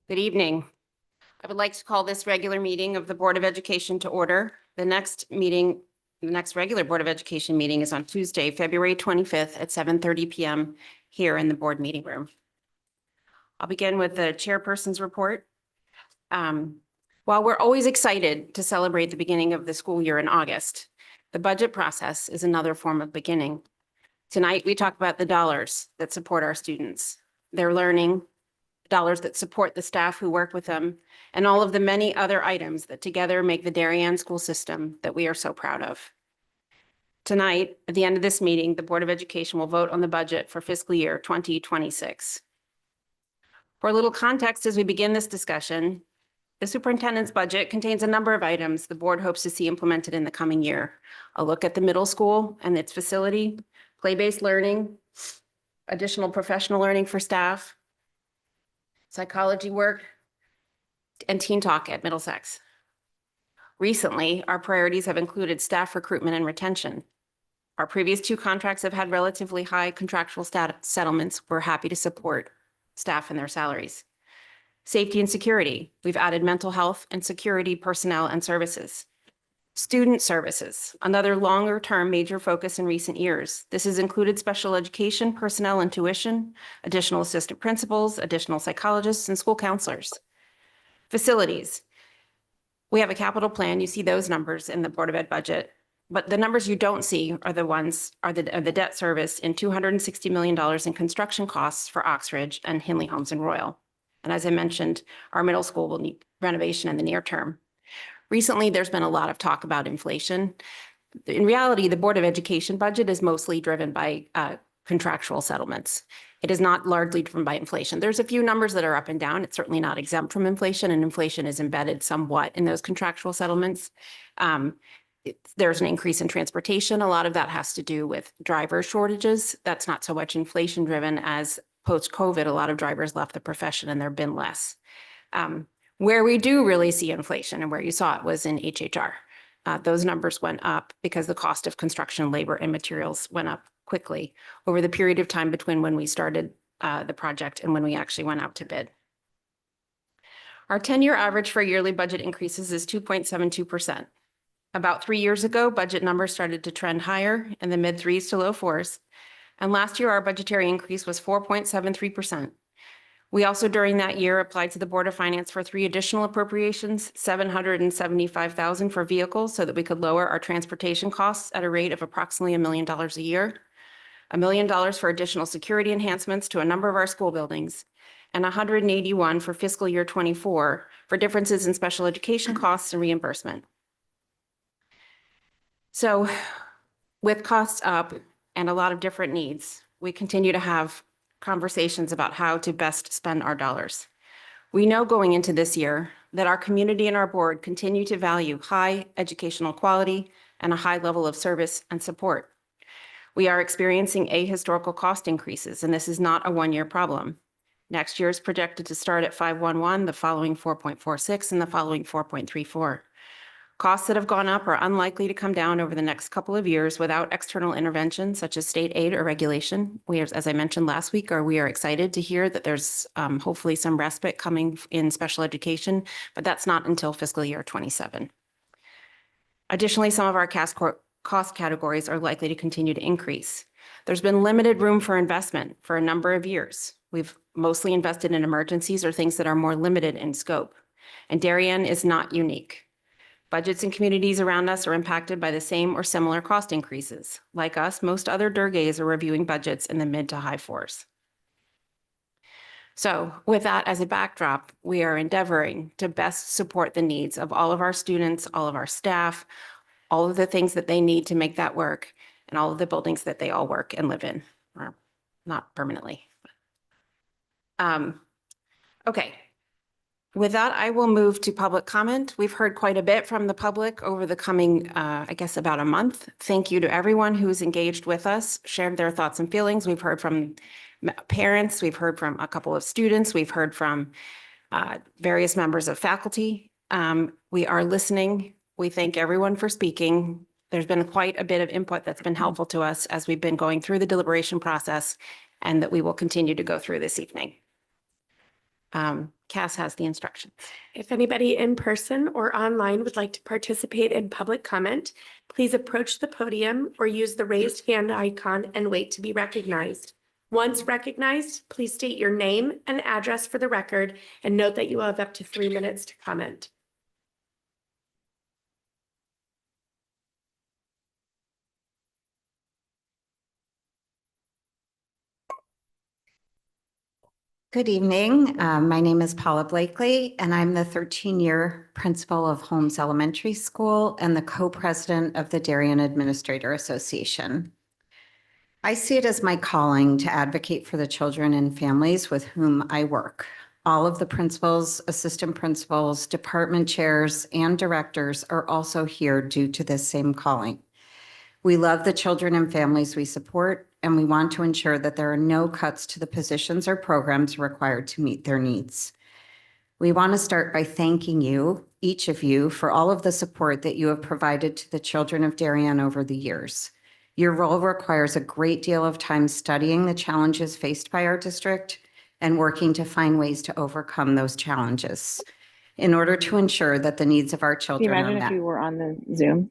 Good evening. I would like to call this regular meeting of the Board of Education to order. The next regular Board of Education meeting is on Tuesday, February 25th at 7:30 p.m. here in the board meeting room. I'll begin with the chairperson's report. While we're always excited to celebrate the beginning of the school year in August, the budget process is another form of beginning. Tonight, we talk about the dollars that support our students, their learning, dollars that support the staff who work with them, and all of the many other items that together make the Darien school system that we are so proud of. Tonight, at the end of this meeting, the Board of Education will vote on the budget for fiscal year 2026. For a little context as we begin this discussion, the superintendent's budget contains a number of items the board hopes to see implemented in the coming year. A look at the middle school and its facility, play-based learning, additional professional learning for staff, psychology work, and teen talk at Middlesex. Recently, our priorities have included staff recruitment and retention. Our previous two contracts have had relatively high contractual settlements. We're happy to support staff and their salaries. Safety and security. We've added mental health and security personnel and services. Student services, another longer-term major focus in recent years. This has included special education, personnel and tuition, additional assistant principals, additional psychologists, and school counselors. Facilities. We have a capital plan. You see those numbers in the Board of Ed budget, but the numbers you don't see are the debt service in $260 million in construction costs for Oxbridge and Hinley Homes and Royal. And as I mentioned, our middle school will need renovation in the near term. Recently, there's been a lot of talk about inflation. In reality, the Board of Education budget is mostly driven by contractual settlements. It is not largely driven by inflation. There's a few numbers that are up and down. It's certainly not exempt from inflation, and inflation is embedded somewhat in those contractual settlements. There's an increase in transportation. A lot of that has to do with driver shortages. That's not so much inflation driven as post-COVID, a lot of drivers left the profession and there have been less. Where we do really see inflation and where you saw it was in HHR. Those numbers went up because the cost of construction, labor, and materials went up quickly over the period of time between when we started the project and when we actually went out to bid. Our 10-year average for yearly budget increases is 2.72%. About 3 years ago, budget numbers started to trend higher in the mid 3s to low 4s. And last year, our budgetary increase was 4.73%. We also, during that year, applied to the Board of Finance for 3 additional appropriations, $775,000 for vehicles so that we could lower our transportation costs at a rate of approximately $1 million a year, $1 million for additional security enhancements to a number of our school buildings, and $181 for fiscal year 24 for differences in special education costs and reimbursement. So with costs up and a lot of different needs, we continue to have conversations about how to best spend our dollars. We know going into this year that our community and our board continue to value high educational quality and a high level of service and support. We are experiencing ahistorical cost increases, and this is not a one-year problem. Next year is projected to start at 5.11, the following 4.46, and the following 4.34. Costs that have gone up are unlikely to come down over the next couple of years without external intervention, such as state aid or regulation. We are, as I mentioned last week, we are excited to hear that there's hopefully some respite coming in special education, but that's not until fiscal year 27. Additionally, some of our cost categories are likely to continue to increase. There's been limited room for investment for a number of years. We've mostly invested in emergencies or things that are more limited in scope, and Darien is not unique. Budgets in communities around us are impacted by the same or similar cost increases. Like us, most other DERGAs are reviewing budgets in the mid to high 4s. So with that as a backdrop, we are endeavoring to best support the needs of all of our students, all of our staff, all of the things that they need to make that work, and all of the buildings that they all work and live in, or not permanently. Okay. With that, I will move to public comment. We've heard quite a bit from the public over the coming, I guess, about a month. Thank you to everyone who's engaged with us, shared their thoughts and feelings. We've heard from parents. We've heard from a couple of students. We've heard from various members of faculty. We are listening. We thank everyone for speaking. There's been quite a bit of input that's been helpful to us as we've been going through the deliberation process and that we will continue to go through this evening. Cass has the instructions. If anybody in person or online would like to participate in public comment, please approach the podium or use the raised hand icon and wait to be recognized. Once recognized, please state your name and address for the record and note that you will have up to 3 minutes to comment. Good evening. My name is Paula Blakely, and I'm the 13-year principal of Holmes Elementary School and the co-president of the Darien Administrator Association. I see it as my calling to advocate for the children and families with whom I work. All of the principals, assistant principals, department chairs, and directors are also here due to this same calling. We love the children and families we support, and we want to ensure that there are no cuts to the positions or programs required to meet their needs. We want to start by thanking you, each of you, for all of the support that you have provided to the children of Darien over the years. Your role requires a great deal of time studying the challenges faced by our district and working to find ways to overcome those challenges in order to ensure that the needs of our children are met. Can you imagine if you were on the Zoom?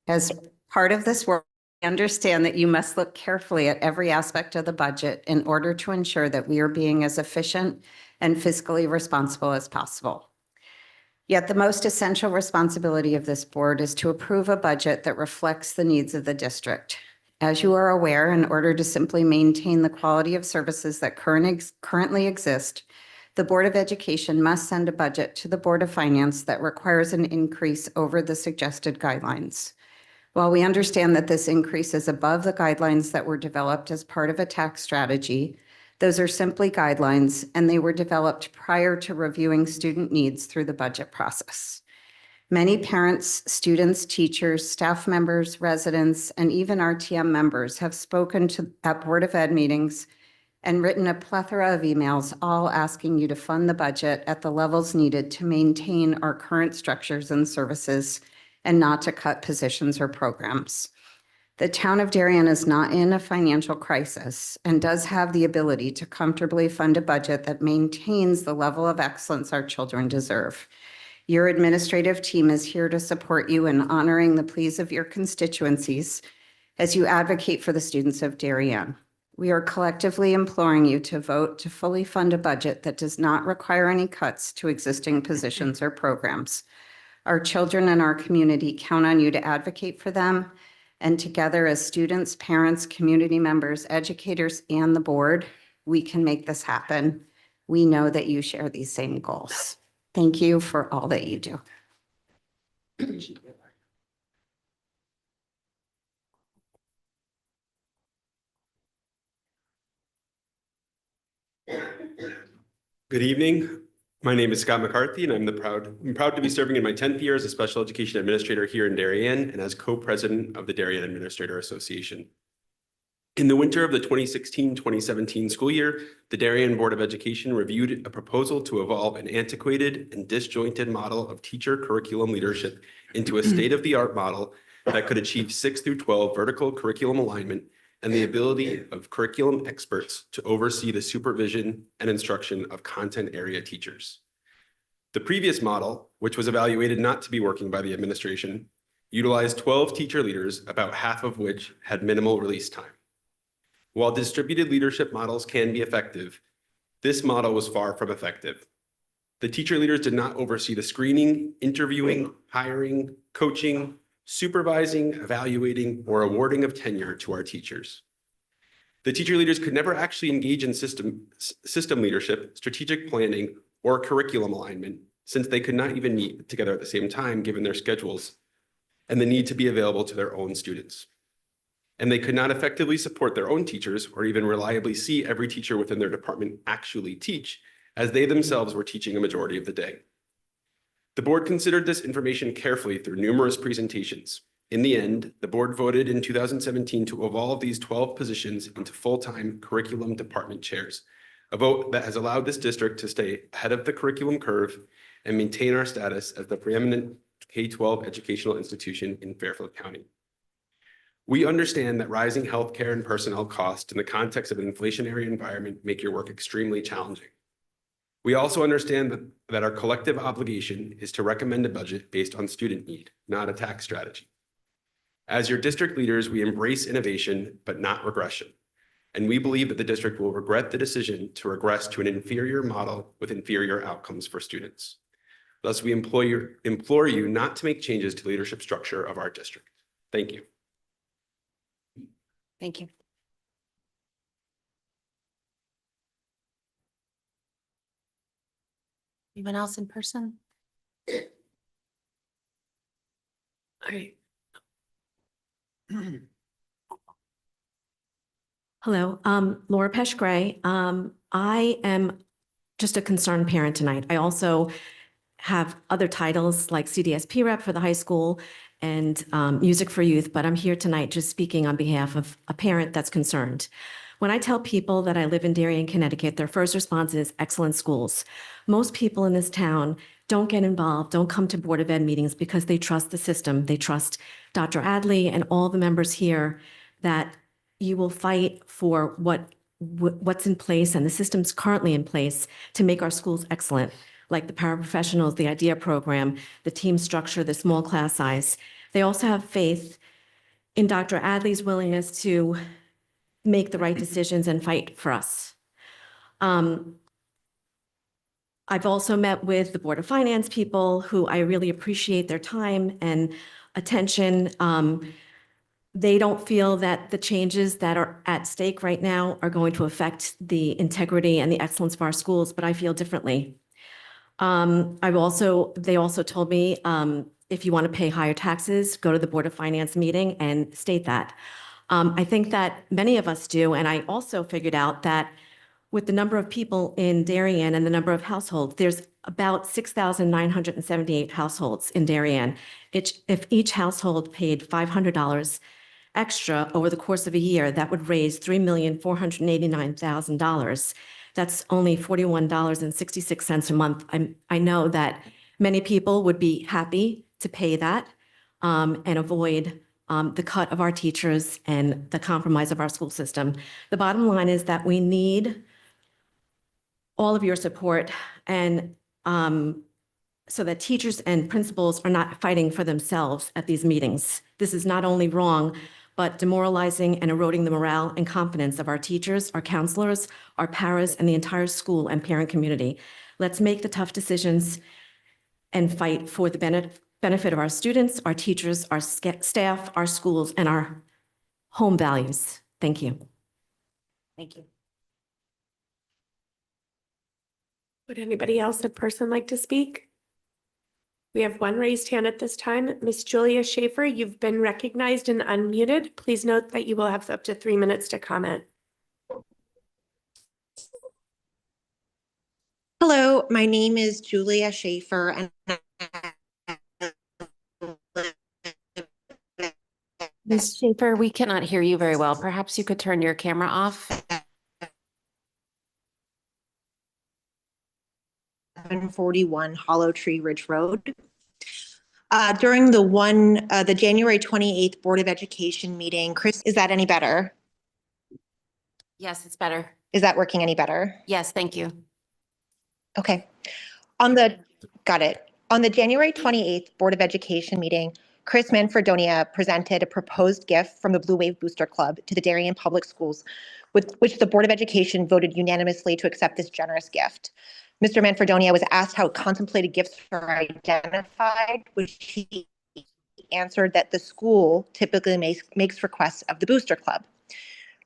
As part of this work, I understand that you must look carefully at every aspect of the budget in order to ensure that we are being as efficient and fiscally responsible as possible. Yet the most essential responsibility of this board is to approve a budget that reflects the needs of the district. As you are aware, in order to simply maintain the quality of services that currently exist, the Board of Education must send a budget to the Board of Finance that requires an increase over the suggested guidelines. While we understand that this increase is above the guidelines that were developed as part of a tax strategy, those are simply guidelines, and they were developed prior to reviewing student needs through the budget process. Many parents, students, teachers, staff members, residents, and even RTM members have spoken at Board of Ed meetings and written a plethora of emails, all asking you to fund the budget at the levels needed to maintain our current structures and services and not to cut positions or programs. The town of Darien is not in a financial crisis and does have the ability to comfortably fund a budget that maintains the level of excellence our children deserve. Your administrative team is here to support you in honoring the pleas of your constituencies as you advocate for the students of Darien. We are collectively imploring you to vote to fully fund a budget that does not require any cuts to existing positions or programs. Our children and our community count on you to advocate for them, and together as students, parents, community members, educators, and the board, we can make this happen. We know that you share these same goals. Thank you for all that you do. Good evening. My name is Scott McCarthy, and I'm proud to be serving in my 10th year as a special education administrator here in Darien and as co-president of the Darien Administrator Association. In the winter of the 2016-2017 school year, the Darien Board of Education reviewed a proposal to evolve an antiquated and disjointed model of teacher curriculum leadership into a state-of-the-art model that could achieve 6 through 12 vertical curriculum alignment and the ability of curriculum experts to oversee the supervision and instruction of content area teachers. The previous model, which was evaluated not to be working by the administration, utilized 12 teacher leaders, about half of which had minimal release time. While distributed leadership models can be effective, this model was far from effective. The teacher leaders did not oversee the screening, interviewing, hiring, coaching, supervising, evaluating, or awarding of tenure to our teachers. The teacher leaders could never actually engage in system leadership, strategic planning, or curriculum alignment, since they could not even meet together at the same time given their schedules and the need to be available to their own students. And they could not effectively support their own teachers or even reliably see every teacher within their department actually teach, as they themselves were teaching a majority of the day. The board considered this information carefully through numerous presentations. In the end, the board voted in 2017 to evolve these 12 positions into full-time curriculum department chairs, a vote that has allowed this district to stay ahead of the curriculum curve and maintain our status as the preeminent K-12 educational institution in Fairfield County. We understand that rising healthcare and personnel costs in the context of an inflationary environment make your work extremely challenging. We also understand that our collective obligation is to recommend a budget based on student need, not a tax strategy. As your district leaders, we embrace innovation, but not regression. And we believe that the district will regret the decision to regress to an inferior model with inferior outcomes for students. Thus, we implore you not to make changes to the leadership structure of our district. Thank you. Thank you. Anyone else in person? All right. Hello, Laura Pesh Gray. I am just a concerned parent tonight. I also have other titles like CDSP rep for the high school and Music for Youth, but I'm here tonight just speaking on behalf of a parent that's concerned. When I tell people that I live in Darien, Connecticut, their first response is excellent schools. Most people in this town don't get involved, don't come to Board of Ed meetings because they trust the system. They trust Dr. Adley and all the members here that you will fight for what's in place and the systems currently in place to make our schools excellent, like the paraprofessionals, the IDEA program, the team structure, the small class size. They also have faith in Dr. Adley's willingness to make the right decisions and fight for us. I've also met with the Board of Finance people who I really appreciate their time and attention. They don't feel that the changes that are at stake right now are going to affect the integrity and the excellence of our schools, but I feel differently. They also told me, if you want to pay higher taxes, go to the Board of Finance meeting and state that. I think that many of us do, and I also figured out that with the number of people in Darien and the number of households, there's about 6,978 households in Darien. If each household paid $500 extra over the course of a year, that would raise $3,489,000. That's only $41.66 a month. I know that many people would be happy to pay that and avoid the cut of our teachers and the compromise of our school system. The bottom line is that we need all of your support and so that teachers and principals are not fighting for themselves at these meetings. This is not only wrong, but demoralizing and eroding the morale and confidence of our teachers, our counselors, our paras, and the entire school and parent community. Let's make the tough decisions and fight for the benefit of our students, our teachers, our staff, our schools, and our home values. Thank you. Thank you. Would anybody else in person like to speak? We have one raised hand at this time. Miss Julia Schaefer, you've been recognized and unmuted. Please note that you will have up to 3 minutes to comment. Hello, my name is Julia Schaefer and Ms. Schaefer, we cannot hear you very well. Perhaps you could turn your camera off. 741 Hollow Tree Ridge Road. During the January 28th Board of Education meeting, Chris, is that any better? Yes, it's better. Is that working any better? Yes, thank you. Okay. Got it. On the January 28th Board of Education meeting, Chris Manfredonia presented a proposed gift from the Blue Wave Booster Club to the Darien Public Schools, with which the Board of Education voted unanimously to accept this generous gift. Mr. Manfredonia was asked how contemplated gifts are identified, which he answered that the school typically makes requests of the Booster Club.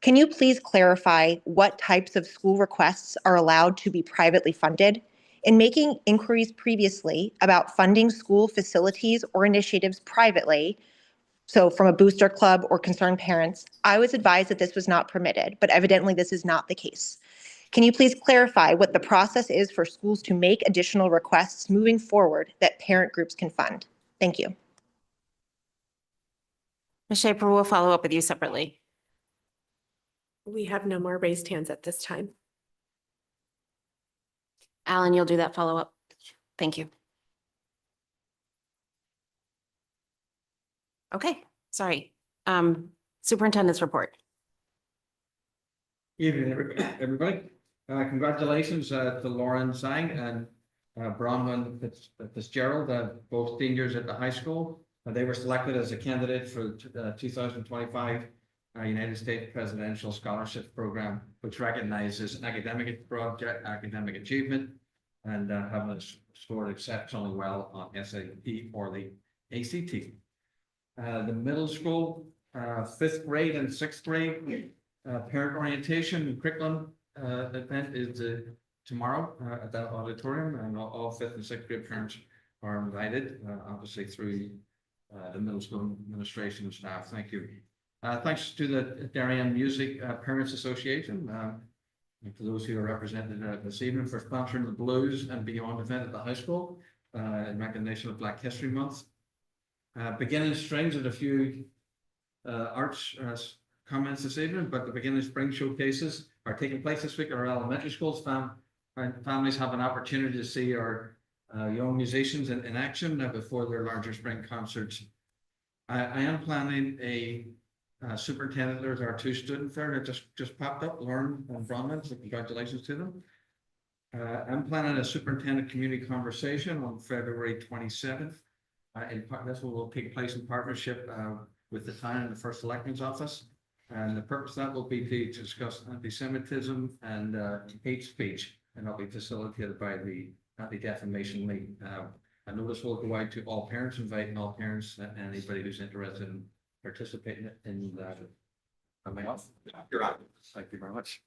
Can you please clarify what types of school requests are allowed to be privately funded? In making inquiries previously about funding school facilities or initiatives privately, so from a booster club or concerned parents, I was advised that this was not permitted, but evidently this is not the case. Can you please clarify what the process is for schools to make additional requests moving forward that parent groups can fund? Thank you. Ms. Schaefer, we'll follow up with you separately. We have no more raised hands at this time. Alan, you'll do that follow-up. Thank you. Okay, sorry. Superintendent's report. Evening, everybody. Congratulations to Lauren Sang and Bronwyn Fitzgerald, both seniors at the high school. They were selected as a candidate for 2025 United States Presidential Scholarship Program, which recognizes academic achievement and having scored exceptionally well on SAT or the ACT. The middle school, 5th grade and 6th grade parent orientation and curriculum event is tomorrow at the auditorium, and all 5th and 6th grade parents are invited, obviously through the middle school administration and staff. Thank you. Thanks to the Darien Music Parents Association, and for those who are represented this evening, for sponsoring the Blues and Beyond event at the high school in recognition of Black History Month. Beginning strings and a few arts comments this evening, but the beginning spring showcases are taking place this week at our elementary schools. Families have an opportunity to see our young musicians in action before their larger spring concerts. I am planning a superintendent. There's our 2 students there that just popped up, Lauren and Bronwyn, so congratulations to them. I'm planning a superintendent community conversation on February 27th. This will take place in partnership with the town and the First Selectman's Office. And the purpose of that will be to discuss anti-Semitism and hate speech, and that'll be facilitated by the Anti-Defamation League. A notice will go out to all parents, inviting all parents and anybody who's interested in participating in that. You're on. Thank you very much.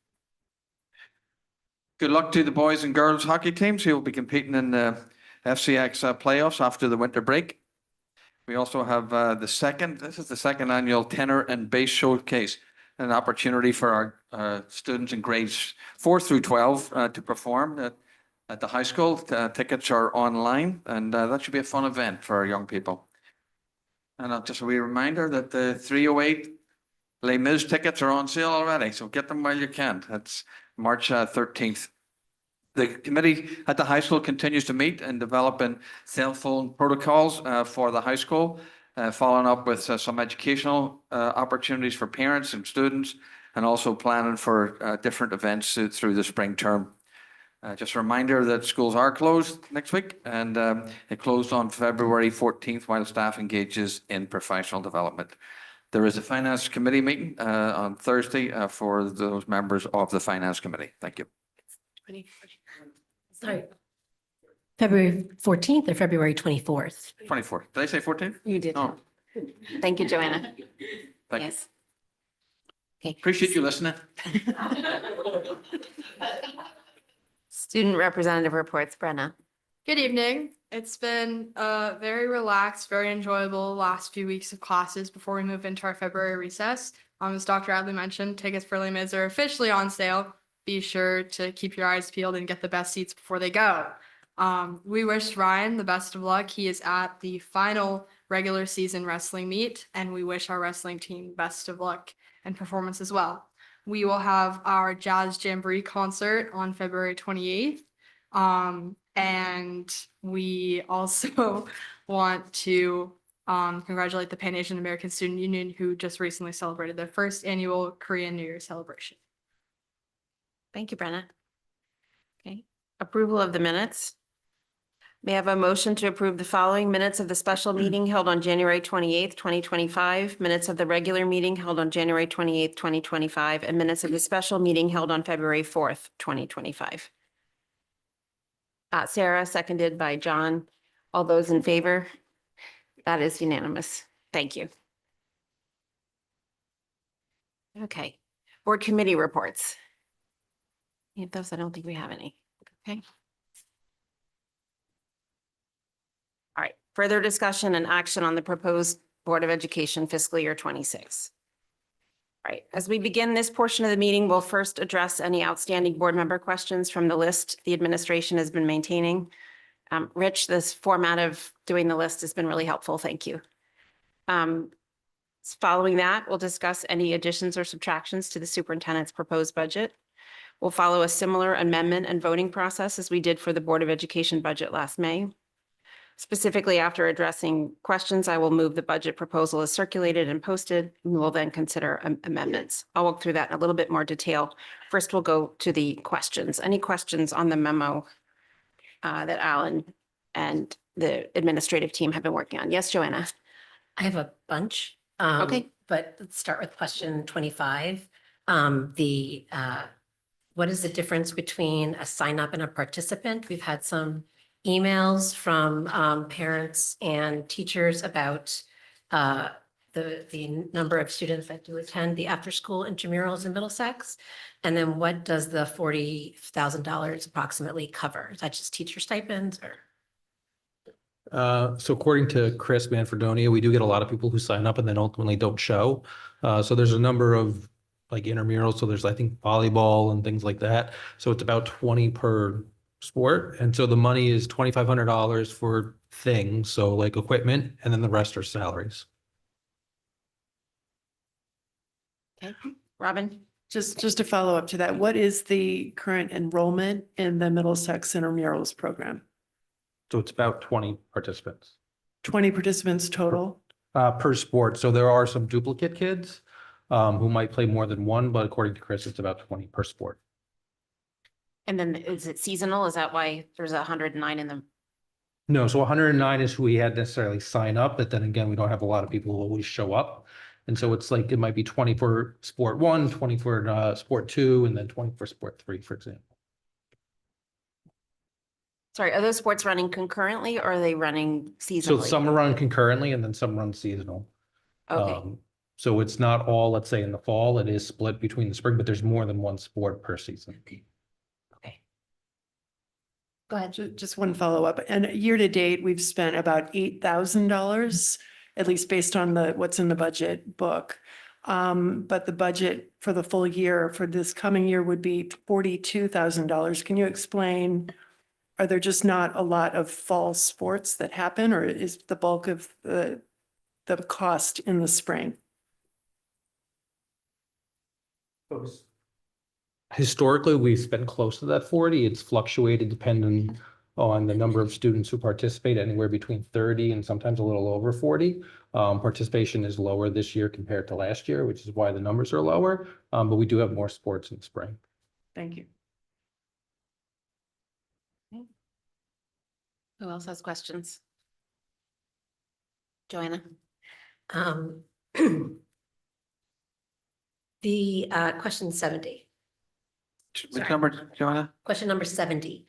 Good luck to the boys and girls hockey teams who will be competing in the FCX playoffs after the winter break. We also have this is the second annual tenor and bass showcase, an opportunity for our students in grades 4 through 12 to perform at the high school. Tickets are online, and that should be a fun event for our young people. And just a wee reminder that the 308 Les Mis tickets are on sale already, so get them while you can. That's March 13th. The committee at the high school continues to meet and developing cell phone protocols for the high school, following up with some educational opportunities for parents and students, and also planning for different events through the spring term. Just a reminder that schools are closed next week, and it closed on February 14th while staff engages in professional development. There is a finance committee meeting on Thursday for those members of the finance committee. Thank you. Sorry. February 14th or February 24th? 24th. Did I say 14th? You did. Oh, Thank you, Joanna. thank you. Yes. Okay. Appreciate you listening. Student representative reports, Brenna. Good evening. It's been very relaxed, very enjoyable last few weeks of classes before we move into our February recess. As Dr. Adley mentioned, tickets for Les Mis are officially on sale. Be sure to keep your eyes peeled and get the best seats before they go. We wish Ryan the best of luck. He is at the final regular season wrestling meet, and we wish our wrestling team best of luck and performance as well. We will have our Jazz Jamboree concert on February 28th. And we also want to congratulate the Pan Asian American Student Union, who just recently celebrated their first annual Korean New Year celebration. Thank you, Brenna. Okay, approval of the minutes. May I have a motion to approve the following minutes of the special meeting held on January 28th, 2025, minutes of the regular meeting held on January 28th, 2025, and minutes of the special meeting held on February 4th, 2025. Sarah, seconded by John. All those in favor? That is unanimous. Thank you. Okay, board committee reports. Any of those? I don't think we have any. Okay. All right, further discussion and action on the proposed Board of Education fiscal year 26. All right, as we begin this portion of the meeting, we'll first address any outstanding board member questions from the list the administration has been maintaining. Rich, this format of doing the list has been really helpful. Thank you. Following that, we'll discuss any additions or subtractions to the superintendent's proposed budget. We'll follow a similar amendment and voting process as we did for the Board of Education budget last May. Specifically, after addressing questions, I will move the budget proposal as circulated and posted, and we'll then consider amendments. I'll walk through that in a little bit more detail. First, we'll go to the questions. Any questions on the memo that Alan and the administrative team have been working on? Yes, Joanna? I have a bunch. Okay. But let's start with question 25. What is the difference between a sign up and a participant? We've had some emails from parents and teachers about the number of students that do attend the after-school intramurals in Middlesex. And then what does the $40,000 approximately cover? Is that just teacher stipends or? So according to Chris Manfredonia, we do get a lot of people who sign up and then ultimately don't show. So there's a number of like intramurals. So there's, I think, volleyball and things like that. So it's about 20 per sport. And so the money is $2,500 for things, so like equipment, and then the rest are salaries. Okay, Robin? Just to follow up to that, what is the current enrollment in the Middlesex intramurals program? So it's about 20 participants 20 participants total? per sport. So there are some duplicate kids who might play more than one, but according to Chris, it's about 20 per sport. And then is it seasonal? Is that why there's 109 in them? No, so 109 is who we had necessarily sign up, but then again, we don't have a lot of people who always show up. And so it's like, it might be 20 for sport 1, 20 for sport 2, and then 20 for sport 3, for example. Sorry, are those sports running concurrently or are they running So seasonally? some are run concurrently and then some run seasonal. Okay, So it's not all, let's say, in the fall, it is split between the spring, but there's more than one sport per season. okay. Go ahead. Just one follow-up. And year to date, we've spent about $8,000, at least based on what's in the budget book. But the budget for the full year for this coming year would be $42,000. Can you explain, are there just not a lot of fall sports that happen, or is the bulk of the cost in the spring? Historically, we've spent close to that 40. It's fluctuated depending on the number of students who participate, anywhere between 30 and sometimes a little over 40. Participation is lower this year compared to last year, which is why the numbers are lower. But we do have more sports in the spring. Thank you. Who else has questions? Joanna? The question 70. Which Sorry. number, Joanna? Question number 70.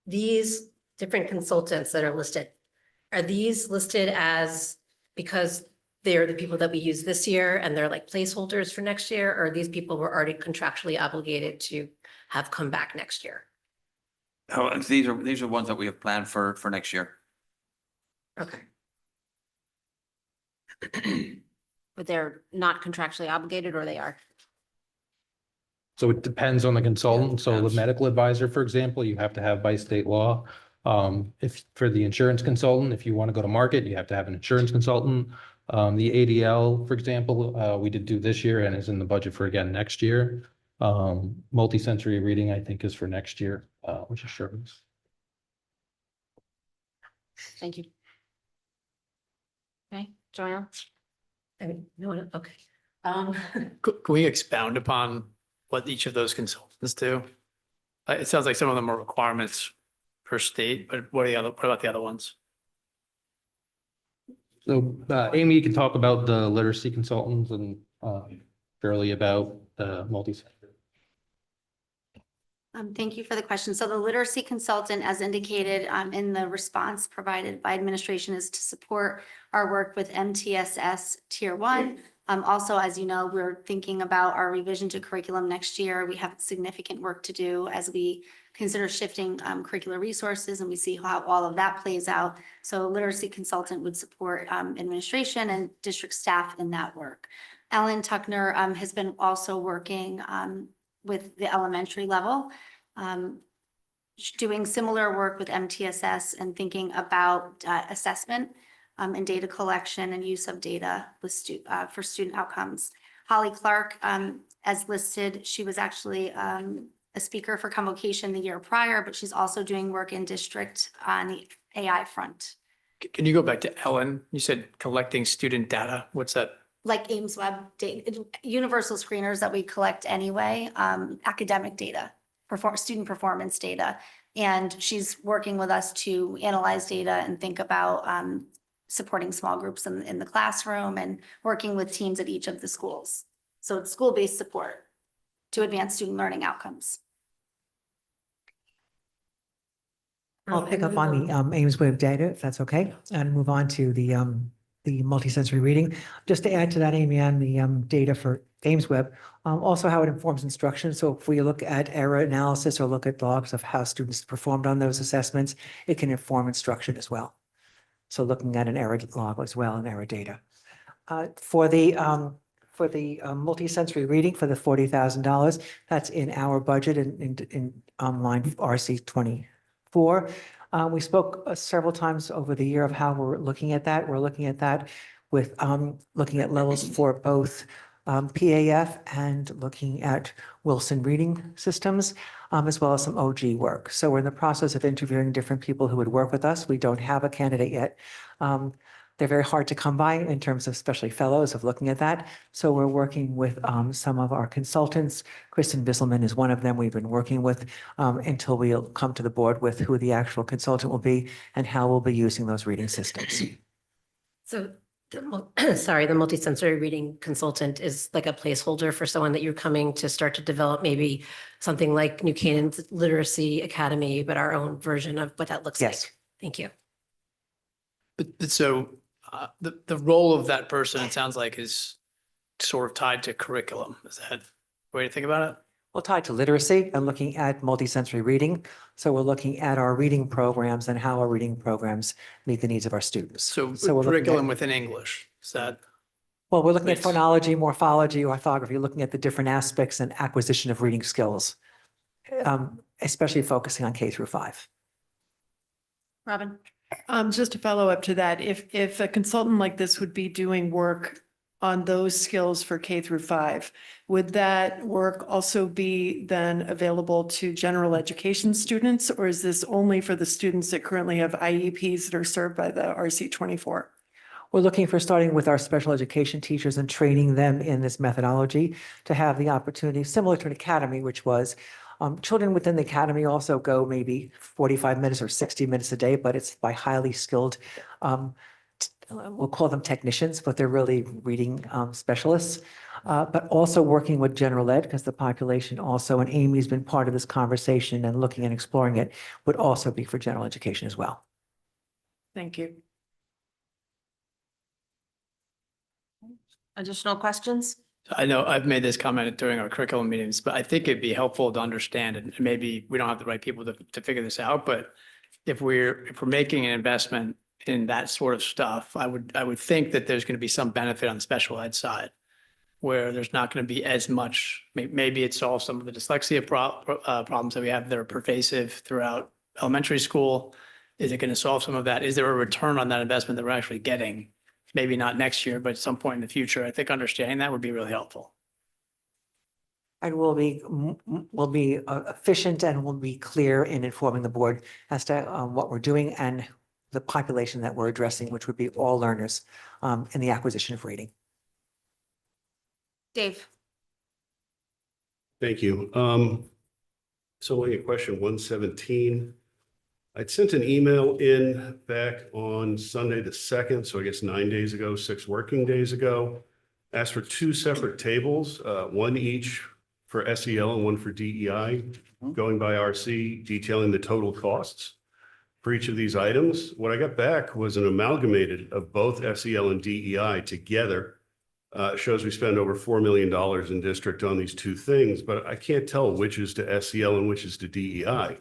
These different consultants that are listed, are these listed as because they're the people that we use this year and they're like placeholders for next year, or these people were already contractually obligated to have come back next year? Oh, and these are ones that we have planned for next year. Okay. But they're not contractually obligated or they are? So it depends on the consultant. So the depends. medical advisor, for example, you have to have by state law. If for the insurance consultant, if you want to go to market, you have to have an insurance consultant. The ADL, for example, we did do this year and is in the budget for again next year. Multisensory reading, I think, is for next year, which is sure. Thank you. Okay, Joanna? I mean, no one, okay. Can we expound upon what each of those consultants do? It sounds like some of them are requirements per state, but what about the other ones? So Amy can talk about the literacy consultants and Shirley about the multi-sector. Thank you for the question. So the literacy consultant, as indicated in the response provided by administration, is to support our work with MTSS Tier 1. Also, as you know, we're thinking about our revision to curriculum next year. We have significant work to do as we consider shifting curricular resources, and we see how all of that plays out. So literacy consultant would support administration and district staff in that work. Ellen Tuckner has been also working with the elementary level, doing similar work with MTSS and thinking about assessment and data collection and use of data with for student outcomes. Holly Clark, as listed, she was actually a speaker for convocation the year prior, but she's also doing work in district on the AI front. Can you go back to Ellen? You said collecting student data. What's that? Like Ames Web data, universal screeners that we collect anyway, academic data, student performance data. And she's working with us to analyze data and think about supporting small groups in the classroom and working with teams at each of the schools. So it's school-based support to advance student learning outcomes. I'll pick up on the Ames Web data, if that's okay, and move on to the multisensory reading. Just to add to that, Amy, on the data for Ames Web, also how it informs instruction. So if we look at error analysis or look at logs of how students performed on those assessments, it can inform instruction as well. So looking at an error log as well and error data. For the multisensory reading for the $40,000, that's in our budget in line RC 24. We spoke several times over the year of how we're looking at that. We're looking at that with looking at levels for both PAF and looking at Wilson reading systems, as well as some OG work. So we're in the process of interviewing different people who would work with us. We don't have a candidate yet. They're very hard to come by in terms of especially fellows of looking at that. So we're working with some of our consultants. Kristen Bisselman is one of them we've been working with until we'll come to the board with who the actual consultant will be and how we'll be using those reading systems. So, the multisensory reading consultant is like a placeholder for someone that you're coming to start to develop maybe something like New Canaan's Literacy Academy, but our own version of what that looks like. Yes. Thank you. But so the role of that person, it sounds like, is sort of tied to curriculum. Is that the way to think about it? Well, tied to literacy and looking at multisensory reading. So we're looking at our reading programs and how our reading programs meet the needs of our students. So we're looking curriculum at- within English, is that? Well, we're looking at Please. phonology, morphology, orthography, looking at the different aspects and acquisition of reading skills, especially focusing on K through 5. Robin? Just to follow up to that, if a consultant like this would be doing work on those skills for K through 5, would that work also be then available to general education students, or is this only for the students that currently have IEPs that are served by the RC 24? We're looking for starting with our special education teachers and training them in this methodology to have the opportunity, similar to an academy, which was children within the academy also go maybe 45 minutes or 60 minutes a day, but it's by highly skilled, we'll call them technicians, but they're really reading specialists, but also working with general ed because the population also, and Amy's been part of this conversation and looking and exploring it, would also be for general education as well. Thank you. Additional questions? I know I've made this comment during our curriculum meetings, but I think it'd be helpful to understand, and maybe we don't have the right people to figure this out, but if we're making an investment in that sort of stuff, I would think that there's going to be some benefit on the special ed side where there's not going to be as much, maybe it solves some of the dyslexia problems that we have that are pervasive throughout elementary school. Is it going to solve some of that? Is there a return on that investment that we're actually getting? Maybe not next year, but at some point in the future. I think understanding that would be really helpful. And we'll be efficient and we'll be clear in informing the board as to what we're doing and the population that we're addressing, which would be all learners in the acquisition of reading. Dave? Thank you. So on your question 117, I'd sent an email in back on Sunday the 2nd, so I guess 9 days ago, 6 working days ago, asked for 2 separate tables, one each for SEL and one for DEI, going by RC, detailing the total costs for each of these items. What I got back was an amalgamated of both SEL and DEI together. It shows we spend over $4 million in district on these 2 things, but I can't tell which is to SEL and which is to DEI.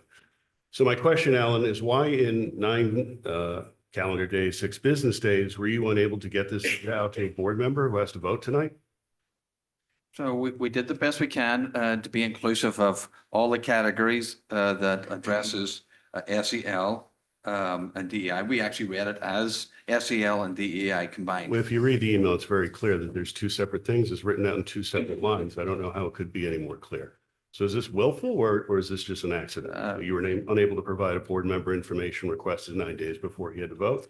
So my question, Alan, is why in 9 calendar days, 6 business days, were you unable to get this out to a board member who has to vote tonight? So we did the best we can to be inclusive of all the categories that addresses SEL and DEI. We actually read it as SEL and DEI combined. Well, if you read the email, it's very clear that there's 2 separate things. It's written out in 2 separate lines. I don't know how it could be any more clear. So is this willful or is this just an accident? So you were unable to provide a board member information requested 9 days before he had to vote?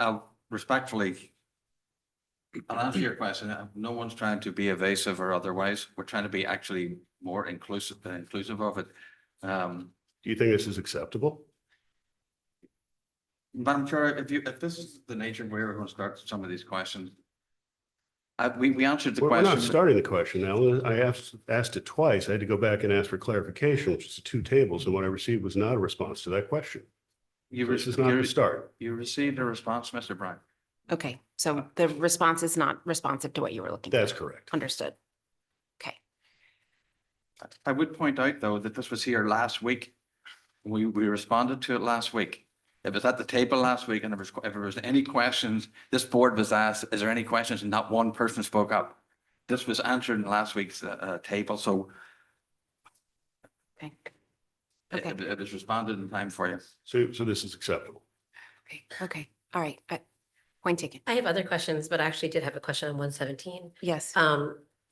I'll respectfully, I'll answer your question. No one's trying to be evasive or otherwise. We're trying to be actually more inclusive of it. Do you think this is acceptable? Madam Chair, if this is the nature where we're going to start some of these questions, we answered the We're question. not starting the question now. I asked it twice. I had to go back and ask for clarification, which is 2 tables, and what I received was not a response to that question. This is not the start. You received a response, Mr. Brown. Okay, so the response is not responsive to what you were looking for. That's correct. Understood. Okay. I would point out, though, that this was here last week. We responded to it last week. It was at the table last week, and if there was any questions, this board was asked, is there any questions? And not one person spoke up. This was answered in last week's table, so Okay. it was responded in time for you. So this is acceptable. Okay. All right. Point taken. I have other questions, but I actually did have a question on 117. Yes.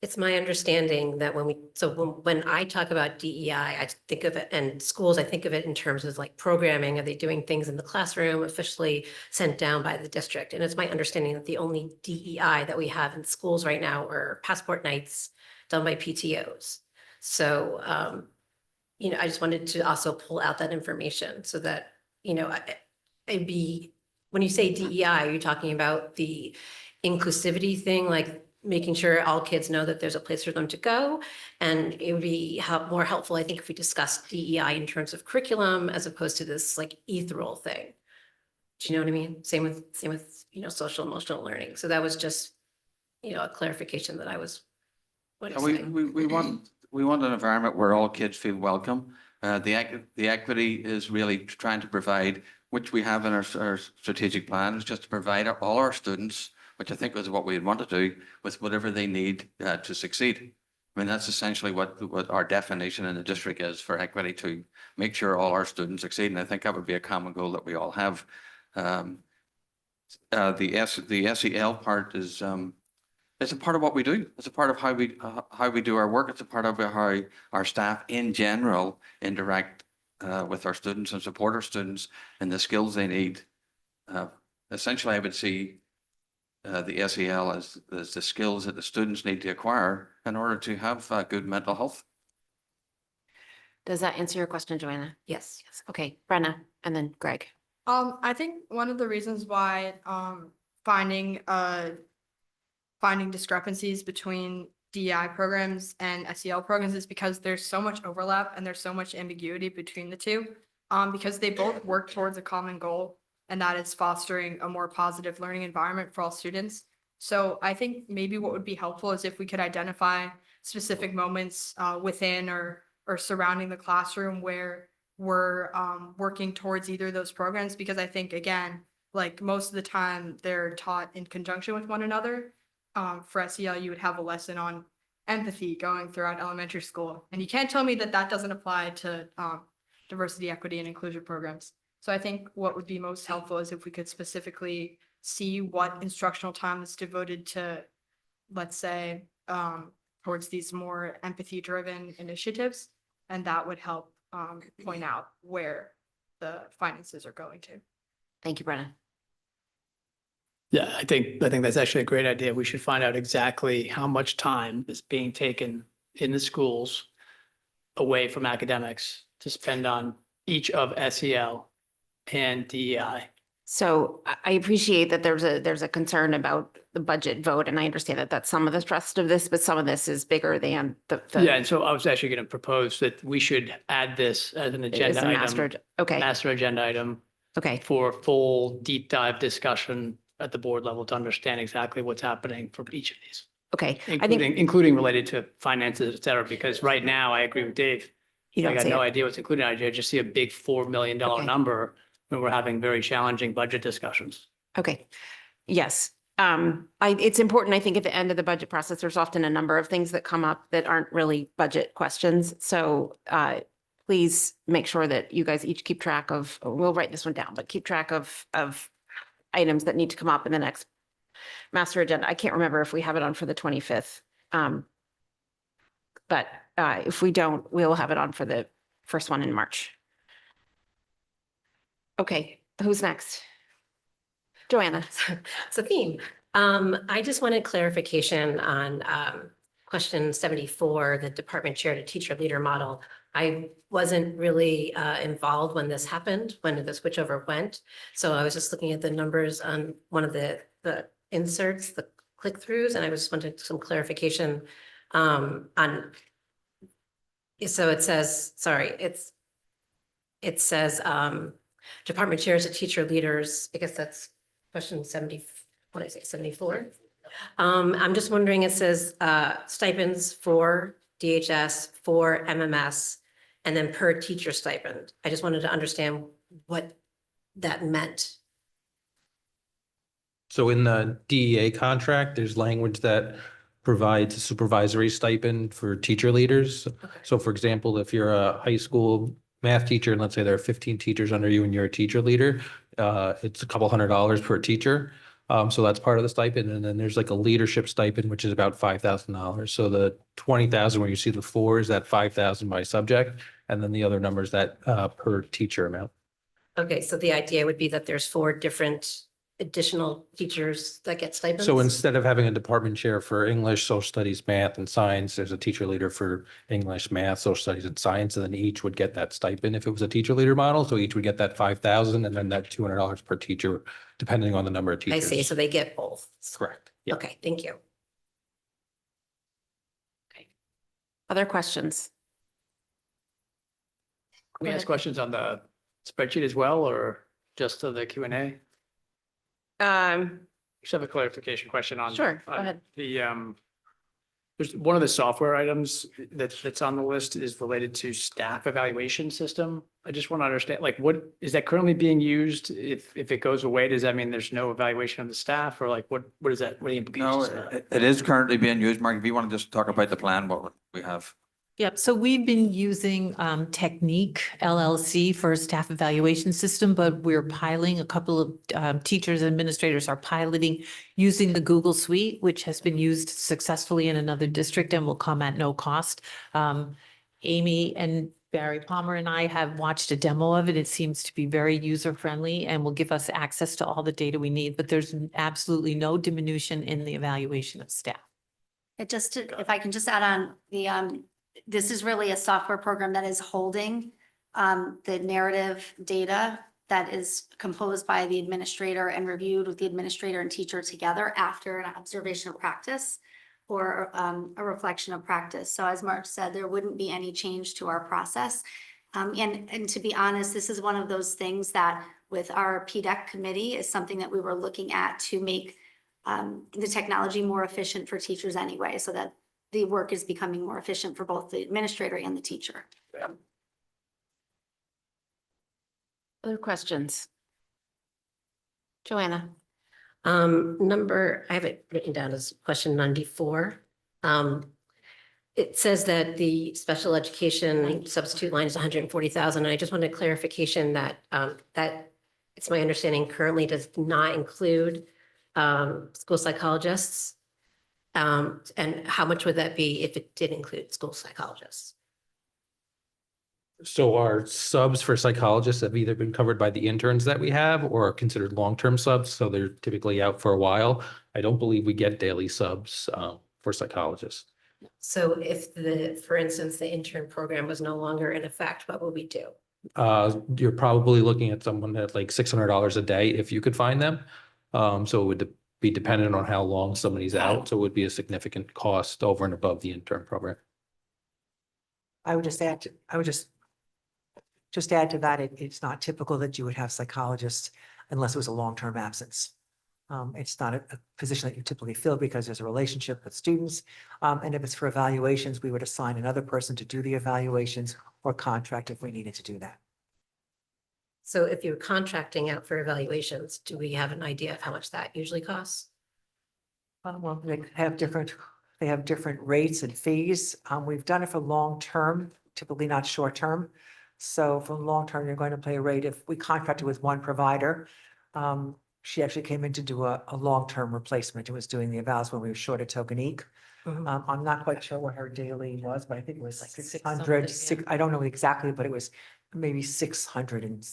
It's my understanding that when I talk about DEI, I think of it, and schools, I think of it in terms of like programming. Are they doing things in the classroom officially sent down by the district? And it's my understanding that the only DEI that we have in schools right now are passport nights done by PTOs. So, I just wanted to also pull out that information so that, when you say DEI, are you talking about the inclusivity thing, like making sure all kids know that there's a place for them to go? And it would be more helpful, I think, if we discussed DEI in terms of curriculum as opposed to this like ethereal thing. Do you know what I mean? Same with, social emotional learning. So that was just, a clarification that I was. We want an environment where all kids feel welcome. The equity is really trying to provide, which we have in our strategic plan, is just to provide all our students, which I think was what we want to do, with whatever they need to succeed. I mean, that's essentially what our definition in the district is for equity, to make sure all our students succeed. And I think that would be a common goal that we all have. The SEL part is it's a part of what we do. It's a part of how we do our work. It's a part of how our staff in general interact with our students and support our students and the skills they need. Essentially, I would see the SEL as the skills that the students need to acquire in order to have good mental health. Does that answer your question, Joanna? Yes. Yes. Okay, Brenna, and then Greg. I think one of the reasons why finding discrepancies between DEI programs and SEL programs is because there's so much overlap and there's so much ambiguity between the two, because they both work towards a common goal, and that is fostering a more positive learning environment for all students. So I think maybe what would be helpful is if we could identify specific moments within or surrounding the classroom where we're working towards either of those programs, because I think, again, like most of the time they're taught in conjunction with one another. For SEL, you would have a lesson on empathy going throughout elementary school. And you can't tell me that that doesn't apply to diversity, equity, and inclusion programs. So I think what would be most helpful is if we could specifically see what instructional time is devoted to, let's say, towards these more empathy-driven initiatives. And that would help point out where the finances are going to. Thank you, Brenna. Yeah, I think that's actually a great idea. We should find out exactly how much time is being taken in the schools away from academics to spend on each of SEL and DEI. So I appreciate that there's a concern about the budget vote, and I understand that that's some of the thrust of this, but some of this is bigger than the. Yeah, and so I was actually going to propose that we should add this as an agenda item. Okay. Master agenda item. Okay. For full deep dive discussion at the board level to understand exactly what's happening for each of these. Okay. Including related to finances, et cetera, because right now I agree with Dave. You don't I got see no it. idea what's included. I just see a big $4 million number when we're having very challenging budget discussions. Okay. Yes. It's important, I think, at the end of the budget process, there's often a number of things that come up that aren't really budget questions. So please make sure that you guys each keep track of, we'll write this one down, but keep track of items that need to come up in the next master agenda. I can't remember if we have it on for the 25th. But if we don't, we'll have it on for the first one in March. Okay, who's next? Joanna. It's a theme. I just wanted clarification on question 74, the department chair to teacher leader model. I wasn't really involved when this happened, when the switchover went. So I was just looking at the numbers on one of the inserts, the click-throughs, and I just wanted some clarification on. So it says, sorry, it says department chairs to teacher leaders. I guess that's question 70, what did I say, 74? I'm just wondering, it says stipends for DHS, for MMS, and then per teacher stipend. I just wanted to understand what that meant. So in the DEA contract, there's language that provides a supervisory stipend for teacher leaders. So for example, if you're a high school math teacher, and let's say there are 15 teachers under you and you're a teacher leader, it's a couple $100s per teacher. So that's part of the stipend. And then there's like a leadership stipend, which is about $5,000. So the 20,000 where you see the 4 is that 5,000 by subject. And then the other number is that per teacher amount. Okay, so the idea would be that there's 4 different additional teachers that get stipends? So instead of having a department chair for English, social studies, math, and science, there's a teacher leader for English, math, social studies, and science, and then each would get that stipend if it was a teacher leader model. So each would get that 5,000 and then that $200 per teacher, depending on the number of I teachers. see, so they get both. Correct. Yeah. Okay, thank you. Other questions? Can we ask questions on the spreadsheet as well, or just to the Q&A? Just have a clarification question on. Sure, go on ahead. The, there's one of the software items that's on the list is related to staff evaluation system. I just want to understand, like, what is that currently being used? If it goes away, does that mean there's no evaluation of the staff, or like, what is that? What are the implications? No, it is currently being used. Mark, if you want to just talk about the plan, what we have. Yep, so we've been using Technique LLC for a staff evaluation system, but we're piloting, a couple of teachers, administrators are piloting using the Google Suite, which has been used successfully in another district and will come at no cost. Amy and Barry Palmer and I have watched a demo of it. It seems to be very user-friendly and will give us access to all the data we need, but there's absolutely no diminution in the evaluation of staff. If I can just add on the, this is really a software program that is holding the narrative data that is composed by the administrator and reviewed with the administrator and teacher together after an observation of practice or a reflection of practice. So as Mark said, there wouldn't be any change to our process. And to be honest, this is one of those things that with our PDEC committee is something that we were looking at to make the technology more efficient for teachers anyway, so that the work is becoming more efficient for both the administrator and the teacher. Other questions? Joanna? I have it written down as question 94. It says that the special education substitute line is 140,000. And I just wanted clarification that that it's my understanding currently does not include school psychologists. And how much would that be if it did include school psychologists? So our subs for psychologists have either been covered by the interns that we have or are considered long-term subs. So they're typically out for a while. I don't believe we get daily subs for psychologists. So if for instance, the intern program was no longer in effect, what would we do? You're probably looking at someone at like $600 a day if you could find them. So it would be dependent on how long somebody's out. So it would be a significant cost over and above the intern program. I would just add to that, it's not typical that you would have psychologists unless it was a long-term absence. It's not a position that you typically fill because there's a relationship with students. And if it's for evaluations, we would assign another person to do the evaluations or contract if we needed to do that. So if you're contracting out for evaluations, do we have an idea of how much that usually costs? Well, they have different rates and fees. We've done it for long-term, typically not short-term. So for long-term, you're going to pay a rate if we contracted with one provider. She actually came in to do a long-term replacement. It was doing the evals when we were short of Tokenique. I'm not quite sure what her daily was, but I think it was like 600, I don't know exactly, but it was maybe 600 and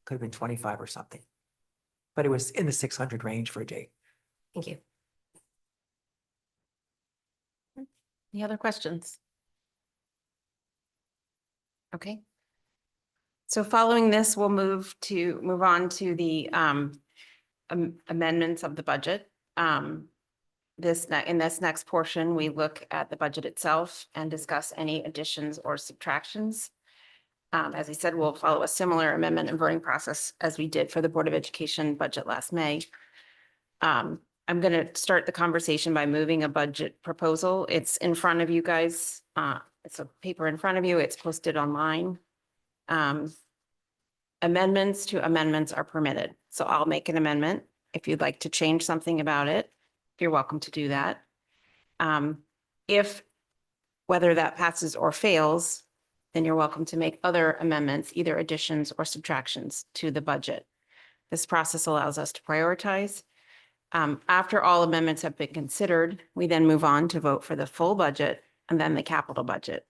could have been 25 or something. But it was in the 600 range for a day. Thank you. Any other questions? Okay. So following this, we'll move on to the amendments of the budget. In this next portion, we look at the budget itself and discuss any additions or subtractions. As I said, we'll follow a similar amendment and voting process as we did for the Board of Education budget last May. I'm going to start the conversation by moving a budget proposal. It's in front of you guys. It's a paper in front of you. It's posted online. Amendments to amendments are permitted. So I'll make an amendment. If you'd like to change something about it, you're welcome to do that. If whether that passes or fails, then you're welcome to make other amendments, either additions or subtractions to the budget. This process allows us to prioritize. After all amendments have been considered, we then move on to vote for the full budget and then the capital budget.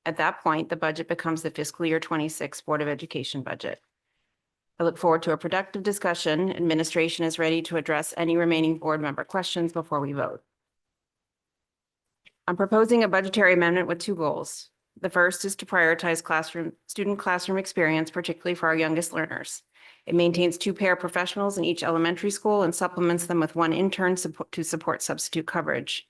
At that point, the budget becomes the fiscal year 26 Board of Education budget. I look forward to a productive discussion. Administration is ready to address any remaining board member questions before we vote. I'm proposing a budgetary amendment with two goals. The first is to prioritize student classroom experience, particularly for our youngest learners. It maintains 2 paraprofessionals in each elementary school and supplements them with 1 intern to support substitute coverage.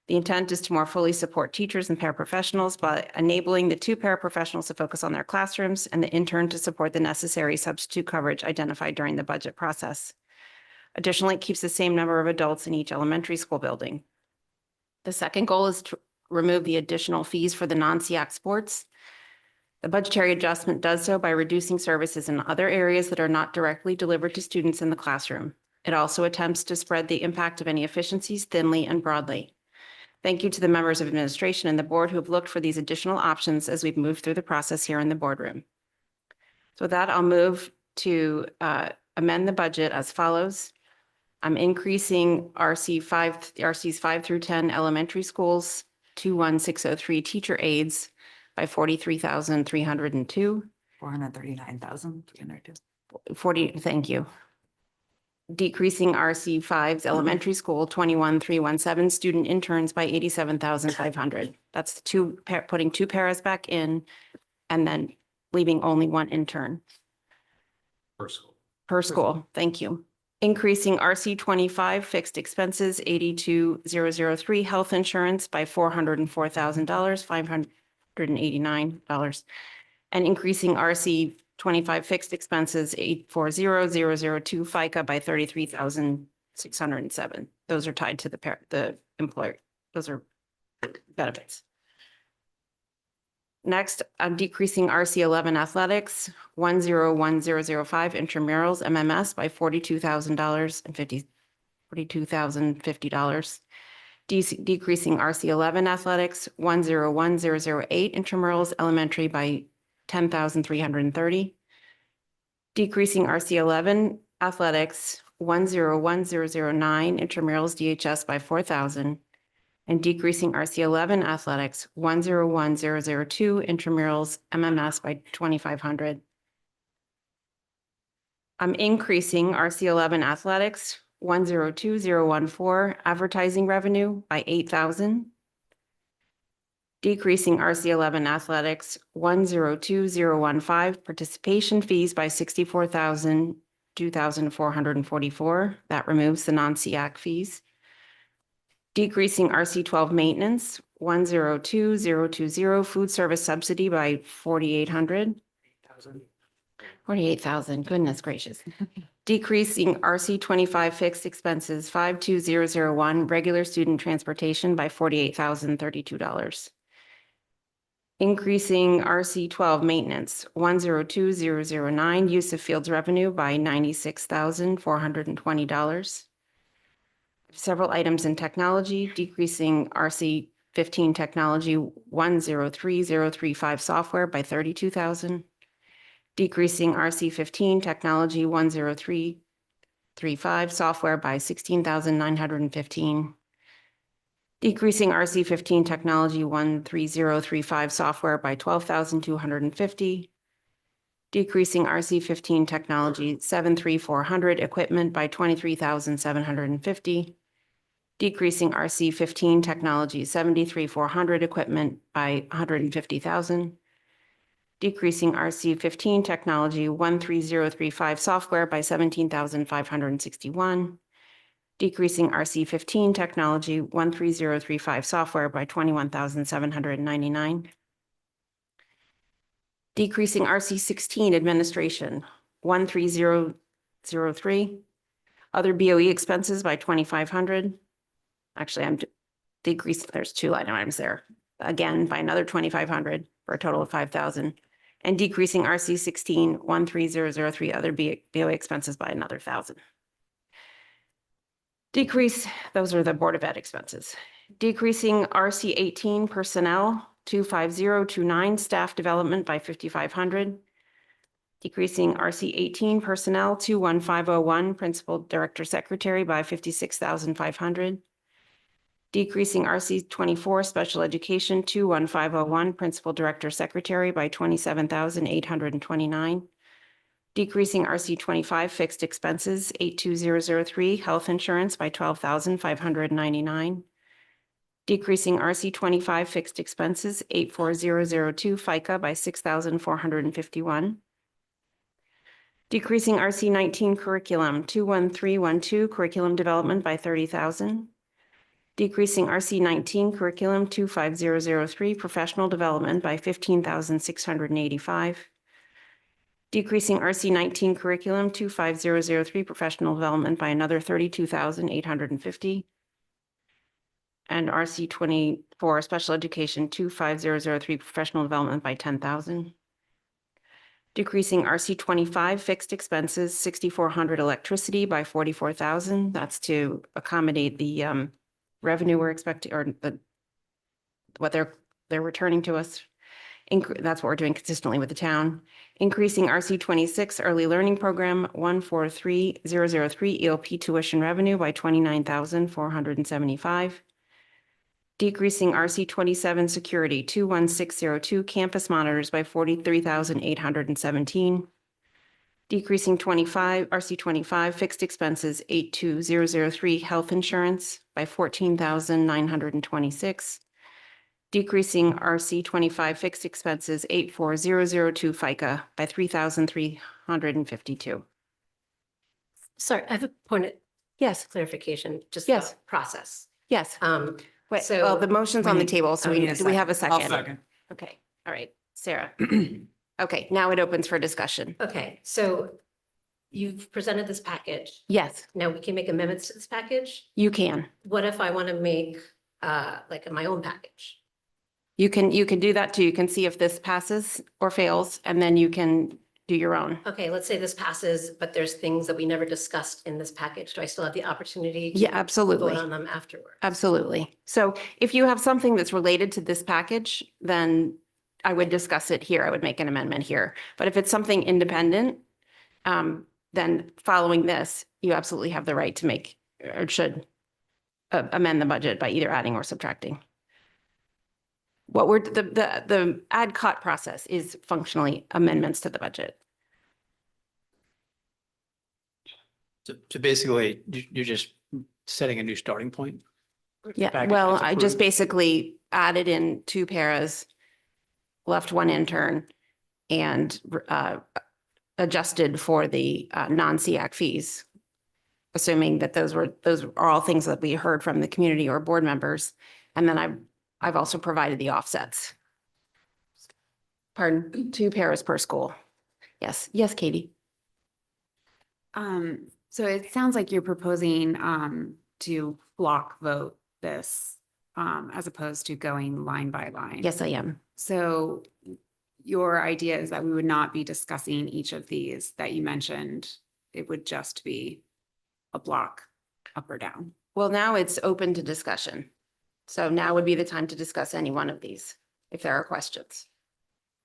The intent is to more fully support teachers and paraprofessionals by enabling the 2 paraprofessionals to focus on their classrooms and the intern to support the necessary substitute coverage identified during the budget process. Additionally, it keeps the same number of adults in each elementary school building. The second goal is to remove the additional fees for the non-SEAC sports. The budgetary adjustment does so by reducing services in other areas that are not directly delivered to students in the classroom. It also attempts to spread the impact of any efficiencies thinly and broadly. Thank you to the members of administration and the board who have looked for these additional options as we've moved through the process here in the boardroom. So with that, I'll move to amend the budget as follows. I'm increasing RCs 5 through 10 elementary schools 21603 teacher aides by 43,302. 439,302. Thank you. Decreasing RC5's elementary school 21317 student interns by 87,500. That's the putting 2 paras back in and then leaving only 1 intern. Per school. Thank you. Increasing RC25 fixed expenses 82003 health insurance by $404,000, $589, and increasing RC25 fixed expenses 840002 FICA by 33,607. Those are tied to the employer. Those are benefits. Next, I'm decreasing RC11 athletics 101005 intramurals MMS by $42,050. Decreasing RC11 athletics 101008 intramurals elementary by $10,330. Decreasing RC11 athletics 101009 intramurals DHS by $4,000. And decreasing RC11 athletics 101002 intramurals MMS by $2,500. I'm increasing RC11 athletics 102014 advertising revenue by $8,000. Decreasing RC11 athletics 102015 participation fees by $64,444. That removes the non-SEAC fees. Decreasing RC12 maintenance 102020 food service subsidy by 48,000. Goodness gracious. Decreasing RC25 fixed expenses 52001 regular student transportation by $48,032. Increasing RC12 maintenance 102009 use of fields revenue by $96,420. Several items in technology, decreasing RC15 technology 103035 software by $32,000. Decreasing RC15 technology 103 35 software by 16,915. Decreasing RC 15 technology 13035 software by 12,250. Decreasing RC 15 technology 73400 equipment by 23,750. Decreasing RC 15 technology 73400 equipment by 150,000. Decreasing RC 15 technology 13035 software by 17,561. Decreasing RC 15 technology 13035 software by 21,799. Decreasing RC 16 administration 13003. Other BOE expenses by 2,500. Actually, I'm decreasing, there's two line items there. Again, by another 2,500 for a total of 5,000. And decreasing RC 16 13003 other BOE expenses by another 1,000. Decrease, those are the Board of Ed expenses. Decreasing RC 18 personnel 25029 staff development by 5,500. Decreasing RC 18 personnel 21501 principal director secretary by 56,500. Decreasing RC 24 special education 21501 principal director secretary by 27,829. Decreasing RC 25 fixed expenses 82003 health insurance by 12,599. Decreasing RC 25 fixed expenses 84002 FICA by 6,451. Decreasing RC 19 curriculum 21312 curriculum development by 30,000. Decreasing RC 19 curriculum 25003 professional development by 15,685. Decreasing RC 19 curriculum 25003 professional development by another 32,850. And RC 24 special education 25003 professional development by 10,000. Decreasing RC 25 fixed expenses 6,400 electricity by 44,000. That's to accommodate the revenue we're expecting, or what they're returning to us. That's what we're doing consistently with the town. Increasing RC 26 early learning program 143003 ELP tuition revenue by 29,475. Decreasing RC 27 security 21602 campus monitors by 43,817. Decreasing RC 25 fixed expenses 82003 health insurance by 14,926. Decreasing RC 25 fixed expenses 84002 FICA by 3,352. Sorry, I have a point of Yes, clarification, just Yes. the process. yes. Wait, So- well, the motion's on the table, so do we have a second? second. Okay, all right, Sarah. Okay, now it opens for discussion. Okay, so you've presented this package. Yes, Now we can make amendments to this package. you can. What if I want to make like my own package? You can do that too. You can see if this passes or fails, and then you can do your own. Okay, let's say this passes, but there's things that we never discussed in this package. Do I still have the opportunity to Yeah, absolutely. vote on them afterward? Absolutely. So if you have something that's related to this package, then I would discuss it here. I would make an amendment here. But if it's something independent, then following this, you absolutely have the right to make, or should amend the budget by either adding or subtracting. What we're, the ad cot process is functionally amendments to the budget. So basically, you're just setting a new starting point? Yeah, Package well, that's I just approved. basically added in 2 paras, left 1 intern, and adjusted for the non-SEAC fees, assuming that those are all things that we heard from the community or board members. And then I've also provided the offsets. Pardon, 2 paras per school. Yes, yes, Katie. So it sounds like you're proposing to block vote this as opposed to going line by line. Yes, I am. So your idea is that we would not be discussing each of these that you mentioned. It would just be a block up or down. Well, now it's open to discussion. So now would be the time to discuss any one of these, if there are questions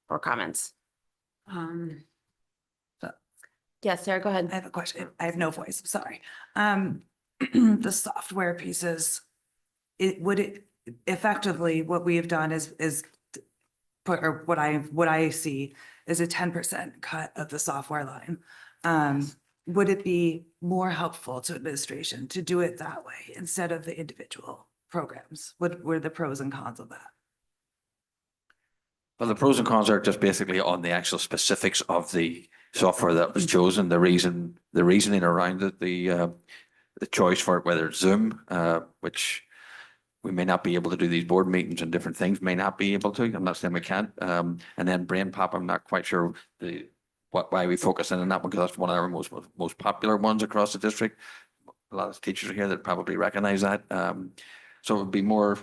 or comments. Yes, Sarah, go ahead. I have a question. I have no voice, I'm sorry. The software pieces, would it effectively, what we have done is put, or what I see is a 10% cut of the software line. Would it be more helpful to administration to do it that way instead of the individual programs? What were the pros and cons of that? Well, the pros and cons are just basically on the actual specifics of the software that was chosen, the reasoning around it, the choice for it, whether it's Zoom, which we may not be able to do these board meetings and different things, may not be able to. I'm not saying we can't. And then Brain Pop, I'm not quite sure why we focus in on that one, because that's one of our most popular ones across the district. A lot of teachers are here that probably recognize that. So it would be more.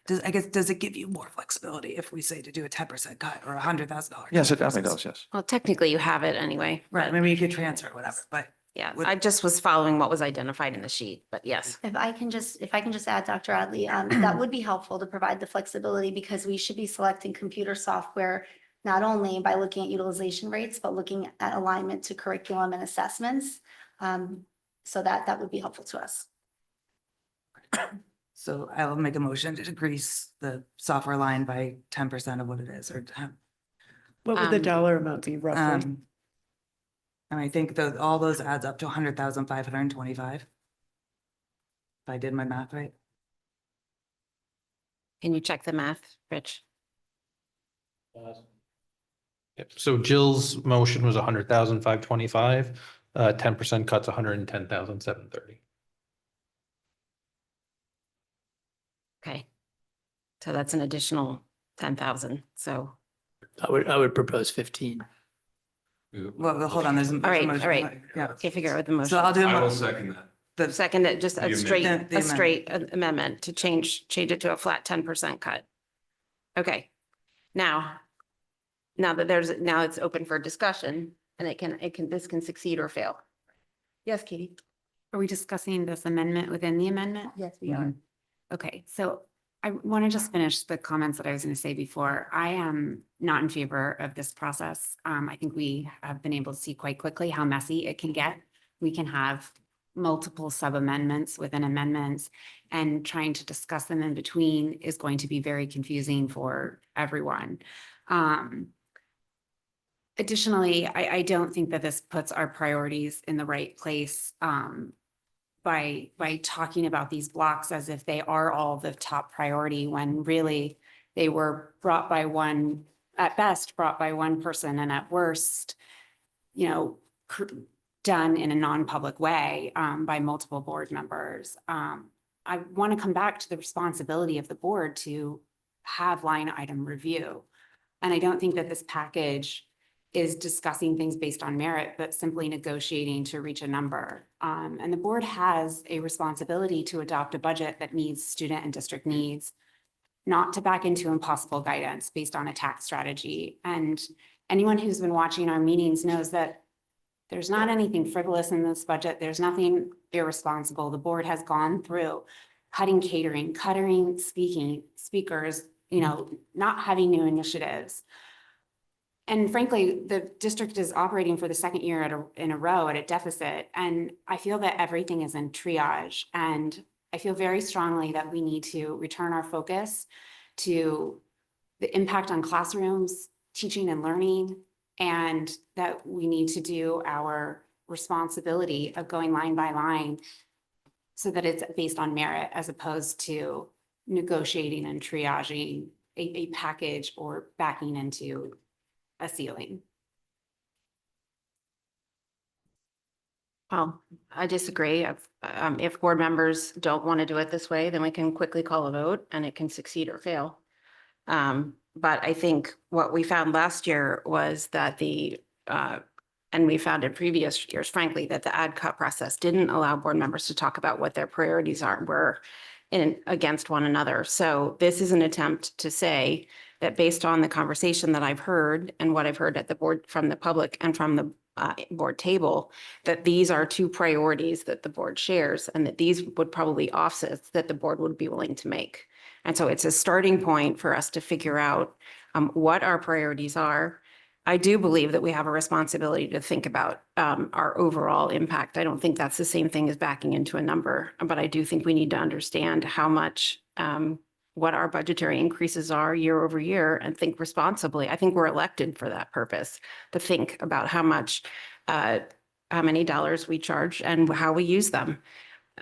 Does it give you more flexibility if we say to do a 10% cut or $100,000? Yes, it definitely does, yes. Well, technically you have it anyway. Right, maybe you could transfer whatever, but. Yeah, I just was following what was identified in the sheet, but yes. If I can just add, Dr. Adley, that would be helpful to provide the flexibility, because we should be selecting computer software not only by looking at utilization rates, but looking at alignment to curriculum and assessments. So that would be helpful to us. So I will make a motion to decrease the software line by 10% of what it is, or. What would the dollar amount be roughly? And I think all those adds up to 100,525. If I did my math right. Can you check the math, Rich? Yep. So Jill's motion was 100,525. 10% cuts 110,730. Okay. So that's an additional 10,000. So. I would propose 15. Well, hold on, there's. All right, motion. all right. Yeah. Okay, figure out what the motion. So I'll do. I will second that. The Second, just The a straight, amendment. The a straight amendment to change it to a flat 10% cut. Okay. Now that now it's open for discussion, and this can succeed or fail. Yes, Katie? Are we discussing this amendment within the amendment? Yes, we are. Okay, so I want to just finish the comments that I was going to say before. I am not in favor of this process. I think we have been able to see quite quickly how messy it can get. We can have multiple sub-amendments within amendments, and trying to discuss them in between is going to be very confusing for everyone. Additionally, I don't think that this puts our priorities in the right place by talking about these blocks as if they are all the top priority, when really they were brought by one, at best brought by one person, and at worst, done in a non-public way by multiple board members. I want to come back to the responsibility of the board to have line item review. And I don't think that this package is discussing things based on merit, but simply negotiating to reach a number. And the board has a responsibility to adopt a budget that meets student and district needs, not to back into impossible guidance based on a tax strategy. And anyone who's been watching our meetings knows that there's not anything frivolous in this budget. There's nothing irresponsible. The board has gone through cutting catering, cutting speakers, not having new initiatives. And frankly, the district is operating for the second year in a row at a deficit. And I feel that everything is in triage. And I feel very strongly that we need to return our focus to the impact on classrooms, teaching and learning, and that we need to do our responsibility of going line by line so that it's based on merit, as opposed to negotiating and triaging a package or backing into a ceiling. Well, I disagree. If board members don't want to do it this way, then we can quickly call a vote and it can succeed or fail. But I think what we found last year was that and we found in previous years, frankly, that the ad cut process didn't allow board members to talk about what their priorities were against one another. So this is an attempt to say that based on the conversation that I've heard and what I've heard at the board from the public and from the board table, that these are two priorities that the board shares, and that these would probably offsets that the board would be willing to make. And so it's a starting point for us to figure out what our priorities are, I do believe that we have a responsibility to think about our overall impact. I don't think that's the same thing as backing into a number, but I do think we need to understand how much, what our budgetary increases are year over year and think responsibly. I think we're elected for that purpose, to think about how many dollars we charge and how we use them.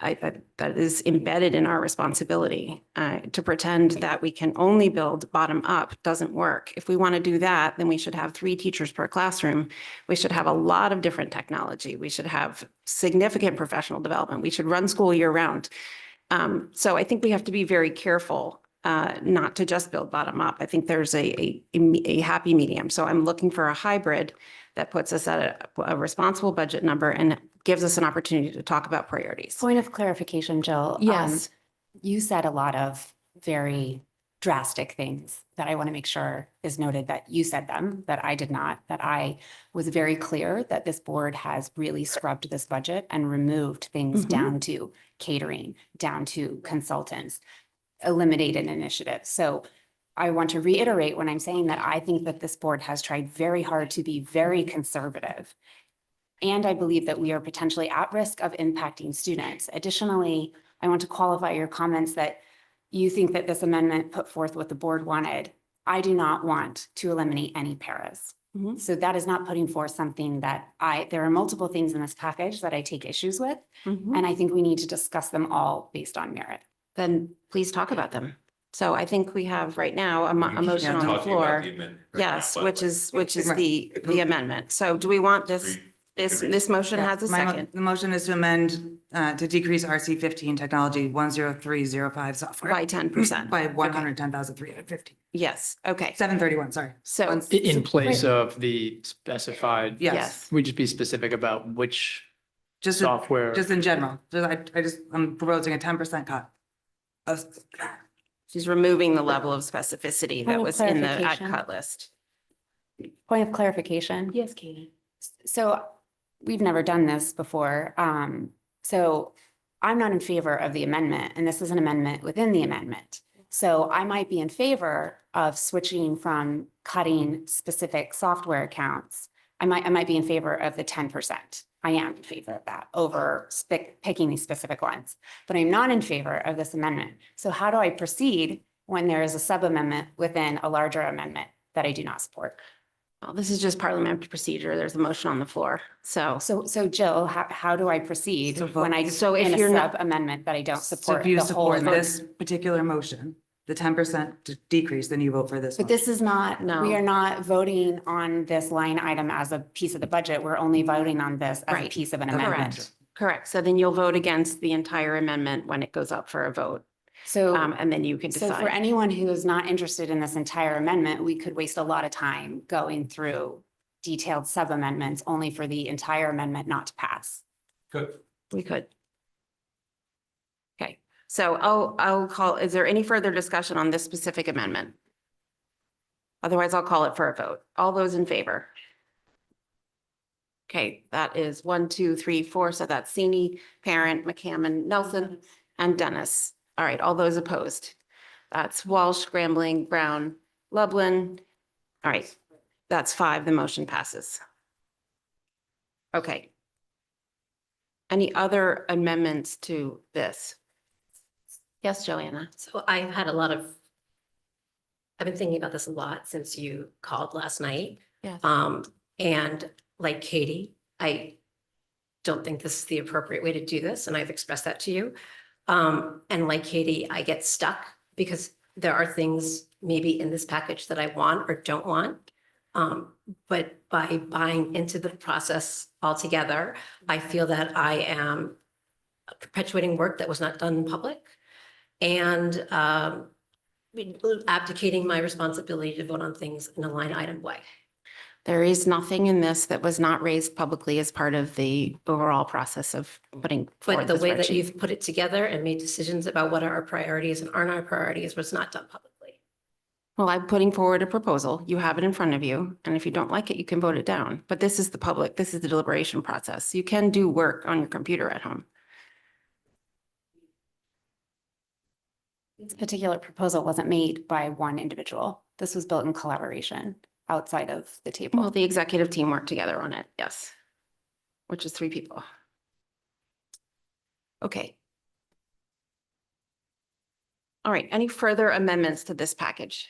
That is embedded in our responsibility. To pretend that we can only build bottom up doesn't work. If we want to do that, then we should have 3 teachers per classroom. We should have a lot of different technology. We should have significant professional development. We should run school year round. So I think we have to be very careful not to just build bottom up. I think there's a happy medium. So I'm looking for a hybrid that puts us at a responsible budget number and gives us an opportunity to talk about priorities. Point of clarification, Jill. Yes. You said a lot of very drastic things that I want to make sure is noted that you said them, that I did not, that I was very clear that this board has really scrubbed this budget and removed things down to catering, down to consultants, eliminated initiatives. So I want to reiterate when I'm saying that I think that this board has tried very hard to be very conservative. And I believe that we are potentially at risk of impacting students. Additionally, I want to qualify your comments that you think that this amendment put forth what the board wanted. I do not want to eliminate any paras. So that is not putting forth something that there are multiple things in this package that I take issues with. And I think we need to discuss them all based on merit. Then please talk about them. So I think we have right now a motion on the floor. Yes, which is the amendment. So do we want this motion has a second? The motion is to amend, to decrease RC 15 technology 10305 software. By 10%. By 110,350. Yes, okay. 731, sorry. So In place of the specified. Yes. We just be specific about which Just software. Just in general. I'm proposing a 10% cut. She's removing the level of specificity that Point of was in the ad clarification. cut list. Point of clarification. Yes, Katie. So we've never done this before. So I'm not in favor of the amendment, and this is an amendment within the amendment. So I might be in favor of switching from cutting specific software accounts. I might be in favor of the 10%. I am in favor of that over picking these specific ones, but I'm not in favor of this amendment. So how do I proceed when there is a sub-amendment within a larger amendment that I do not support? Well, this is just parliamentary procedure. There's a motion on the floor. So Jill, how do I proceed when I, So if in a you're not- sub-amendment that I don't So support if you the whole? support this particular motion, the 10% decrease, then you vote for this But one. this is not, No. we are not voting on this line item as a piece of the budget. We're only voting on this as a Right. piece of an amendment. Correct. So then you'll vote against the entire amendment when it goes up for a vote. So, And then you can so for decide. anyone who is not interested in this entire amendment, we could waste a lot of time going through detailed sub-amendments only for the entire amendment not to pass. Good. We could. Okay, so I'll call, is there any further discussion on this specific amendment? Otherwise, I'll call it for a vote. All those in favor? Okay, that is 1, 2, 3, 4. So that's Sini, Parent, McCammon, Nelson, and Dennis. All right, all those opposed. That's Walsh, Grambling, Brown, Lublin. All right, that's 5. The motion passes. Okay. Any other amendments to this? Yes, Joanna. So I had a lot of, I've been thinking about this a lot since you called last night. Yes. And like Katie, I don't think this is the appropriate way to do this, and I've expressed that to you. And like Katie, I get stuck because there are things maybe in this package that I want or don't want. But by buying into the process altogether, I feel that I am perpetuating work that was not done in public and abdicating my responsibility to vote on things in a line item way. There is nothing in this that was not raised publicly as part of the overall process of putting But forward the the way that spreadsheet. you've put it together and made decisions about what are our priorities and aren't our priorities was not done publicly. Well, I'm putting forward a proposal. You have it in front of you. And if you don't like it, you can vote it down. But this is the public, this is the deliberation process. You can do work on your computer at home. This particular proposal wasn't made by one individual. This was built in collaboration. outside of the table. Well, the executive team worked together on it, yes. Which is 3 people. Okay. All right, any further amendments to this package?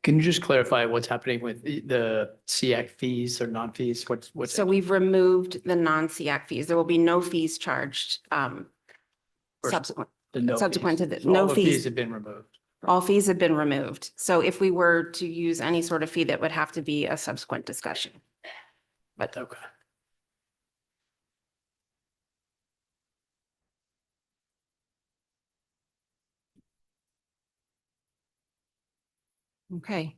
Can you just clarify what's happening with the SEAC fees or non-fees? What's? So we've removed the non-SEAC fees. There will be no fees charged subsequent The no subsequent to fees. the So no all the fees. have been removed. All fees have been removed. So if we were to use any sort of fee, that would have to be a subsequent discussion. But Okay. okay.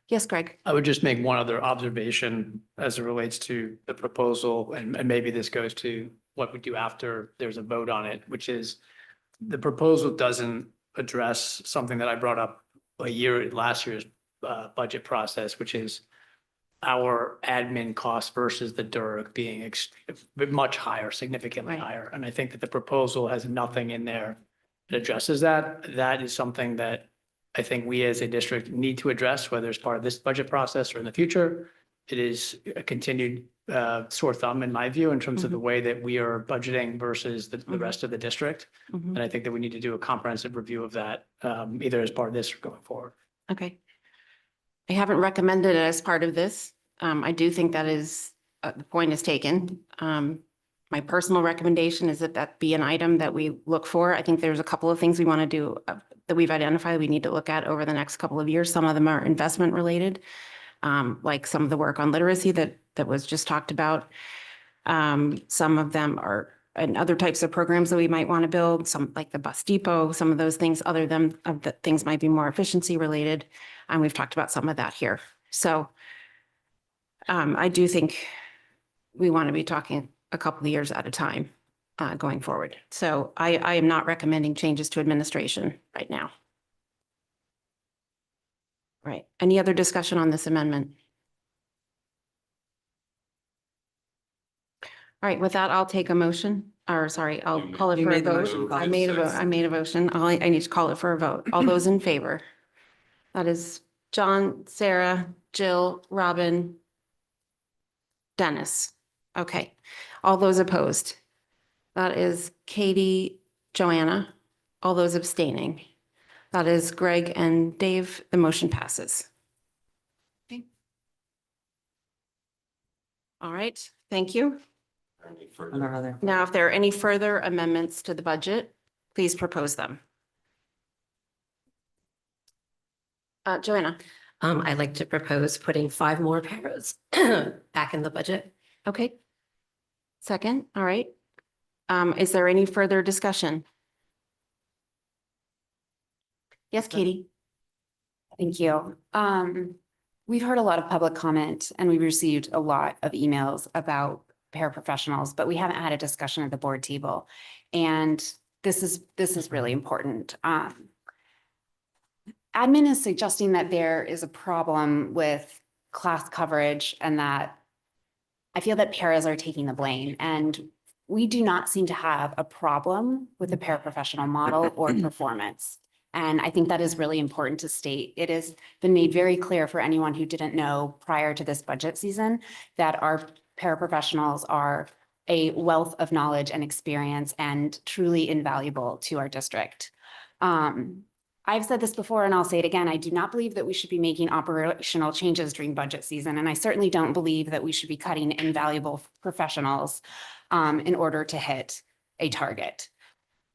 Yes, Greg. I would just make one other observation as it relates to the proposal, and maybe this goes to what we do after there's a vote on it, which is the proposal doesn't address something that I brought up last year's budget process, which is our admin costs versus the DERG being much higher, significantly higher. And I think that the proposal has nothing in there that addresses that. That is something that I think we as a district need to address, whether it's part of this budget process or in the future. It is a continued sore thumb in my view in terms of the way that we are budgeting versus the rest of the district. And I think that we need to do a comprehensive review of that, either as part of this or going forward. Okay. I haven't recommended it as part of this. I do think that is, the point is taken. My personal recommendation is that that be an item that we look for. I think there's a couple of things we want to do that we've identified we need to look at over the next couple of years. Some of them are investment related, like some of the work on literacy that was just talked about. Some of them are and other types of programs that we might want to build, some like the bus depot, some of those things, other than the things might be more efficiency related. And we've talked about some of that here. So I do think we want to be talking a couple of years at a time going forward. So I am not recommending changes to administration right now. Right. Any other discussion on this amendment? All right, with that, I'll take a motion, or sorry, I'll call it You for a made the vote. motion. I made a vote. I made a motion. I need to call it for a vote. All those in favor? That is John, Sarah, Jill, Robin, Dennis. Okay. All those opposed? That is Katie, Joanna. All those abstaining? That is Greg and Dave. The motion passes. Okay. All right, thank you. Now, if there are any further amendments to the budget, please propose them. Joanna. I'd like to propose putting 5 more paras back in the budget. Okay. Second, all right. Is there any further discussion? Yes, Katie. Thank you. We've heard a lot of public comment and we've received a lot of emails about paraprofessionals, but we haven't had a discussion at the board table. And this is really important. Admin is suggesting that there is a problem with class coverage and that I feel that paras are taking the blame, and we do not seem to have a problem with the paraprofessional model or performance. And I think that is really important to state. It has been made very clear for anyone who didn't know prior to this budget season that our paraprofessionals are a wealth of knowledge and experience and truly invaluable to our district. I've said this before and I'll say it again. I do not believe that we should be making operational changes during budget season. And I certainly don't believe that we should be cutting invaluable professionals in order to hit a target.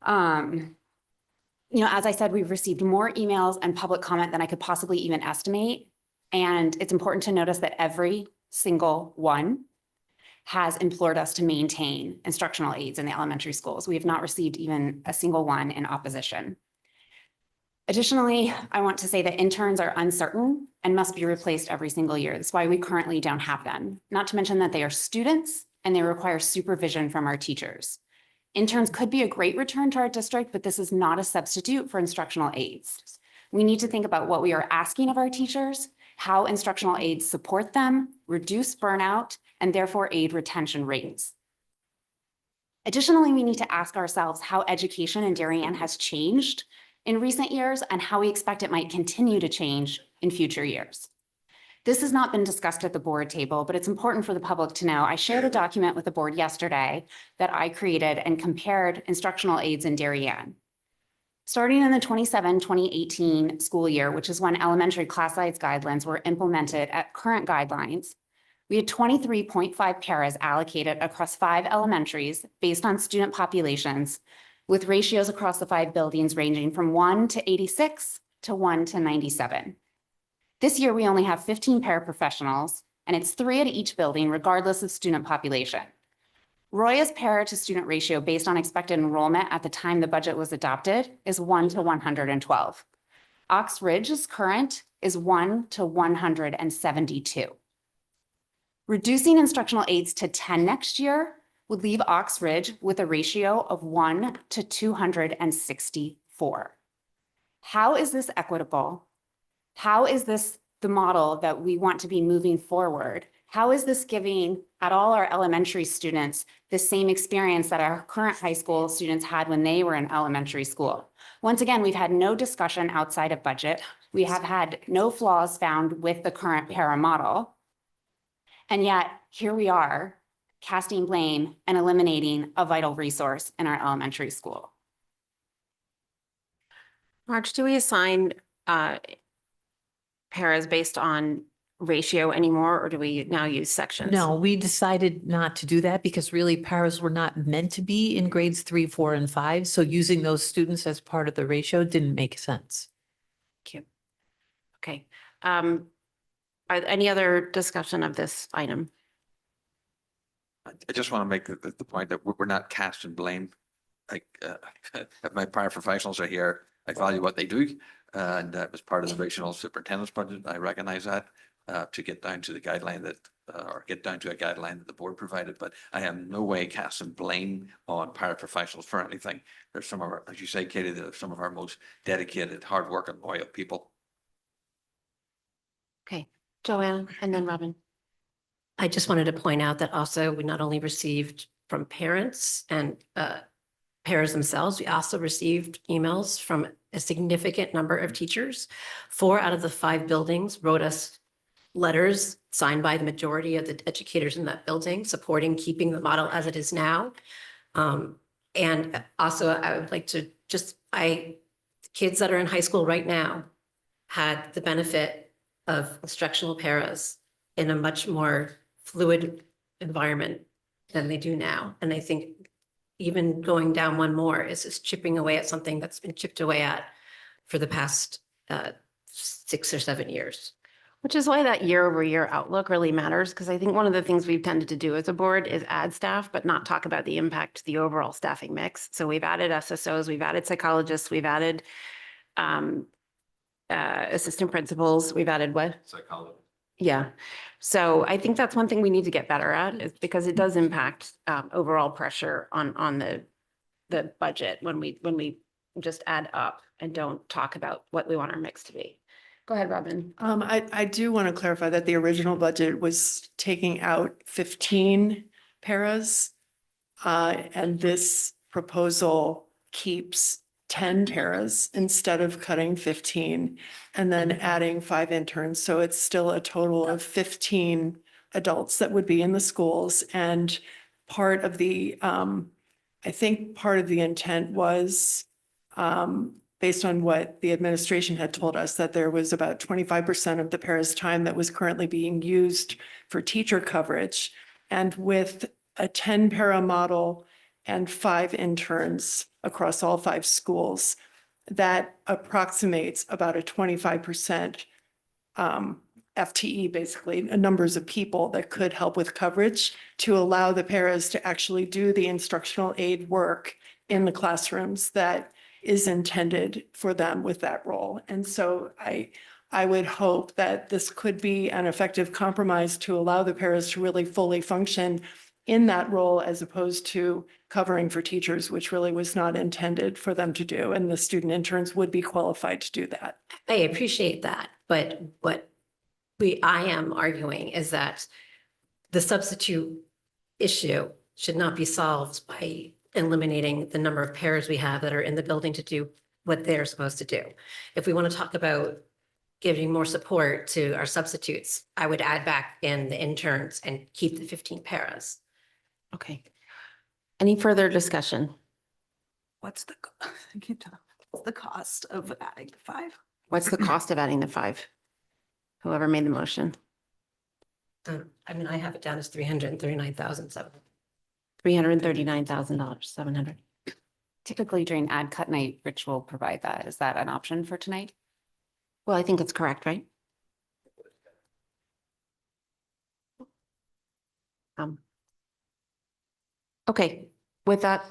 You know, as I said, we've received more emails and public comment than I could possibly even estimate. And it's important to notice that every single one has implored us to maintain instructional aides in the elementary schools. We have not received even a single one in opposition. Additionally, I want to say that interns are uncertain and must be replaced every single year. That's why we currently don't have them. Not to mention that they are students and they require supervision from our teachers. Interns could be a great return to our district, but this is not a substitute for instructional aides. We need to think about what we are asking of our teachers, how instructional aides support them, reduce burnout, and therefore aid retention rates. Additionally, we need to ask ourselves how education in Darien has changed in recent years and how we expect it might continue to change in future years. This has not been discussed at the board table, but it's important for the public to know. I shared a document with the board yesterday that I created and compared instructional aids in Darien. Starting in the 2018 school year, which is when elementary class size guidelines were implemented at current guidelines, we had 23.5 paras allocated across 5 elementaries based on student populations, with ratios across the 5 buildings ranging from 1 to 86 to 1 to 97. This year, we only have 15 paraprofessionals, and it's 3 at each building, regardless of student population. Roya's para to student ratio based on expected enrollment at the time the budget was adopted is 1 to 112. Ox Ridge's current is 1 to 172. Reducing instructional aids to 10 next year would leave Ox Ridge with a ratio of 1 to 264. How is this equitable? How is this the model that we want to be moving forward? How is this giving at all our elementary students the same experience that our current high school students had when they were in elementary school? Once again, we've had no discussion outside of budget. We have had no flaws found with the current para model. And yet here we are casting blame and eliminating a vital resource in our elementary school. Marge, do we assign paras based on ratio anymore, or do we now use sections? No, we decided not to do that because really paras were not meant to be in grades 3, 4, and 5. So using those students as part of the ratio didn't make sense. Thank you. Okay. Any other discussion of this item? I just want to make the point that we're not casting blame. Like, if my paraprofessionals are here, I value what they do. And that was part of the regional superintendent's budget. I recognize that to get down to the guideline that, or get down to a guideline that the board provided. But I am no way casting blame on paraprofessionals for anything. There's some of our, as you say, Katie, they're some of our most dedicated, hardworking, loyal people. Okay, Joanna, and then Robin. I just wanted to point out that also we not only received from parents and paras themselves, we also received emails from a significant number of teachers. 4 out of the 5 buildings wrote us letters signed by the majority of the educators in that building, supporting keeping the model as it is now. And also I would like to kids that are in high school right now had the benefit of instructional paras in a much more fluid environment than they do now. And I think even going down one more is just chipping away at something that's been chipped away at for the past 6 or 7 years. Which is why that year-over-year outlook really matters, because I think one of the things we've tended to do as a board is add staff, but not talk about the impact to the overall staffing mix. So we've added SSOs, we've added psychologists, we've added assistant principals, we've added what? Psychology. Yeah. So I think that's one thing we need to get better at, is because it does impact overall pressure on the budget when we just add up and don't talk about what we want our mix to be. Go ahead, Robin. I do want to clarify that the original budget was taking out 15 paras. And this proposal keeps 10 paras instead of cutting 15 and then adding 5 interns. So it's still a total of 15 adults that would be in the schools. And part of the, I think part of the intent was, based on what the administration had told us, that there was about 25% of the paras time that was currently being used for teacher coverage. And with a 10 para model and 5 interns across all 5 schools, that approximates about a 25% FTE, basically, numbers of people that could help with coverage to allow the paras to actually do the instructional aid work in the classrooms that is intended for them with that role. And so I would hope that this could be an effective compromise to allow the paras to really fully function in that role, as opposed to covering for teachers, which really was not intended for them to do. And the student interns would be qualified to do that. I appreciate that, but what I am arguing is that the substitute issue should not be solved by eliminating the number of pairs we have that are in the building to do what they're supposed to do. If we want to talk about giving more support to our substitutes, I would add back in the interns and keep the 15 paras. Okay. Any further discussion? What's the, what's the cost of adding the 5? What's the cost of adding the 5? Whoever made the motion, I mean, I have it down as 339,700. $339,000, 700. Typically during ad cut night, Rich will provide that. Is that an option for tonight? Well, I think it's correct, right? Okay, with that,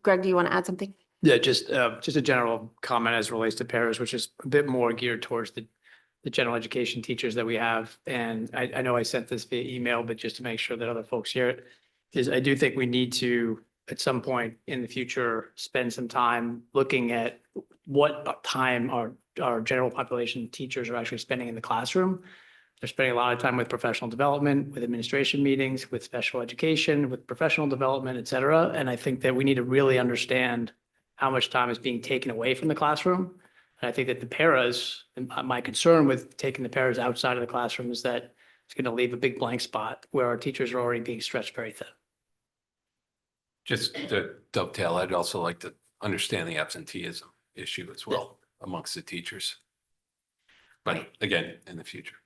Greg, do you want to add something? Yeah, just a general comment as it relates to paras, which is a bit more geared towards the general education teachers that we have. And I know I sent this via email, but just to make sure that other folks hear it, is I do think we need to, at some point in the future, spend some time looking at what time our general population teachers are actually spending in the classroom. They're spending a lot of time with professional development, with administration meetings, with special education, with professional development, et cetera. And I think that we need to really understand how much time is being taken away from the classroom. And I think that the paras, and my concern with taking the paras outside of the classroom is that it's going to leave a big blank spot where our teachers are already being stretched very thin. Just to dovetail, I'd also like to understand the absenteeism issue as well amongst the teachers. But again, in the future.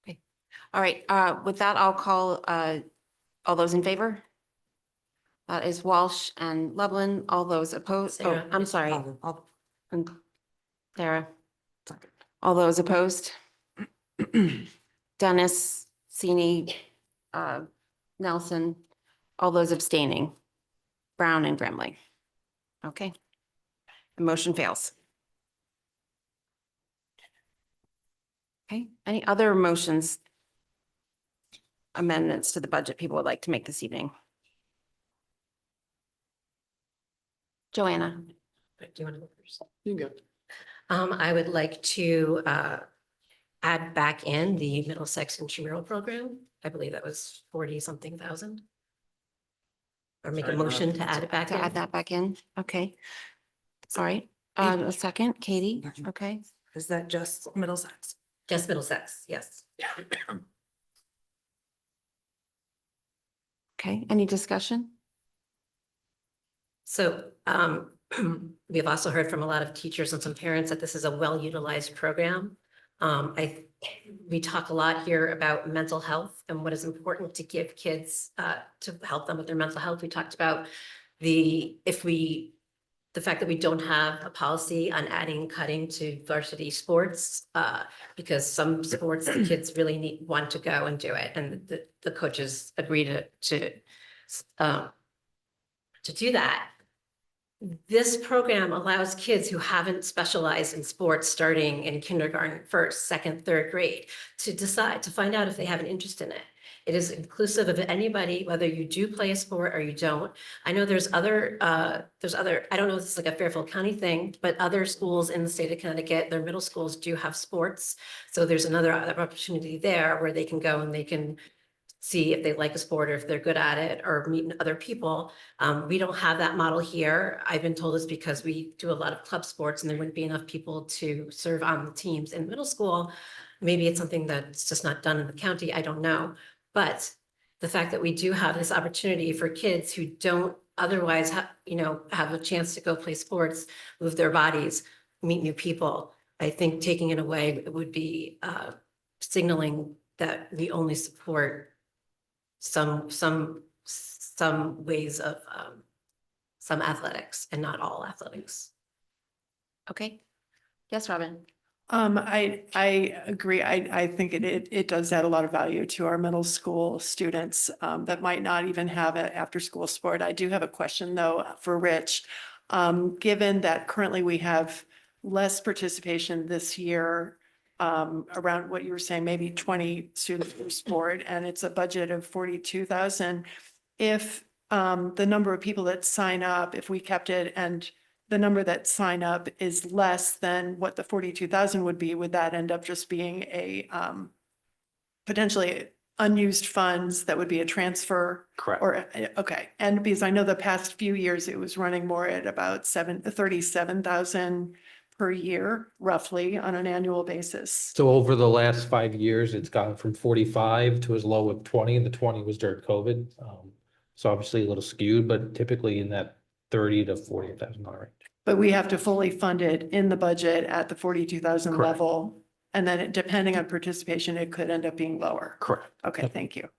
Okay. All right. With that, I'll call all those in favor. That is Walsh and Lublin. All those opposed. Oh, Sarah. I'm sorry. Sarah. All those opposed. Dennis, Sini, Nelson. All those abstaining. Brown and Gremley. Okay. The motion fails. Okay. Any other motions, amendments to the budget people would like to make this evening? Joanna. Do you want to go first? You can go. I would like to add back in the Middlesex intramural program. I believe that was 40-something thousand. Or make a motion to add it back To in. add that back in. Okay. All right. A second, Katie. Okay. Is that just Middlesex? Just Middlesex, yes. Okay. Any discussion? So we have also heard from a lot of teachers and some parents that this is a well-utilized program. We talk a lot here about mental health and what is important to give kids to help them with their mental health. We talked about the fact that we don't have a policy on adding cutting to varsity sports because some sports the kids really want to go and do it, and the coaches agree to do that. This program allows kids who haven't specialized in sports starting in kindergarten, first, second, third grade to decide, to find out if they have an interest in it. It is inclusive of anybody, whether you do play a sport or you don't. I know there's other, I don't know if it's like a Fairfield County thing, but other schools in the state of Connecticut, their middle schools do have sports. So there's another opportunity there where they can go and they can see if they like a sport or if they're good at it or meet other people. We don't have that model here. I've been told it's because we do a lot of club sports and there wouldn't be enough people to serve on the teams in middle school. Maybe it's something that's just not done in the county. I don't know. But the fact that we do have this opportunity for kids who don't otherwise have a chance to go play sports, move their bodies, meet new people, I think taking it away would be signaling that we only support some ways of some athletics and not all athletics. Okay. Yes, Robin. I agree. I think it does add a lot of value to our middle school students that might not even have an after-school sport. I do have a question though for Rich. Given that currently we have less participation this year, around what you were saying, maybe 20 students per sport, and it's a budget of 42,000. If the number of people that sign up, if we kept it and the number that sign up is less than what the 42,000 would be, would that end up just being a potentially unused funds that would be a transfer? Correct. Or, okay. And because I know the past few years it was running more at about 37,000 per year roughly on an annual basis? So over the last 5 years, it's gone from 45 to as low as 20. The 20 was during COVID. So obviously a little skewed, but typically in that 30 to $40,000 range. But we have to fully fund it in the budget at the 42,000 Correct. level. And then depending on participation, it could end up being lower. Correct. Okay, thank you.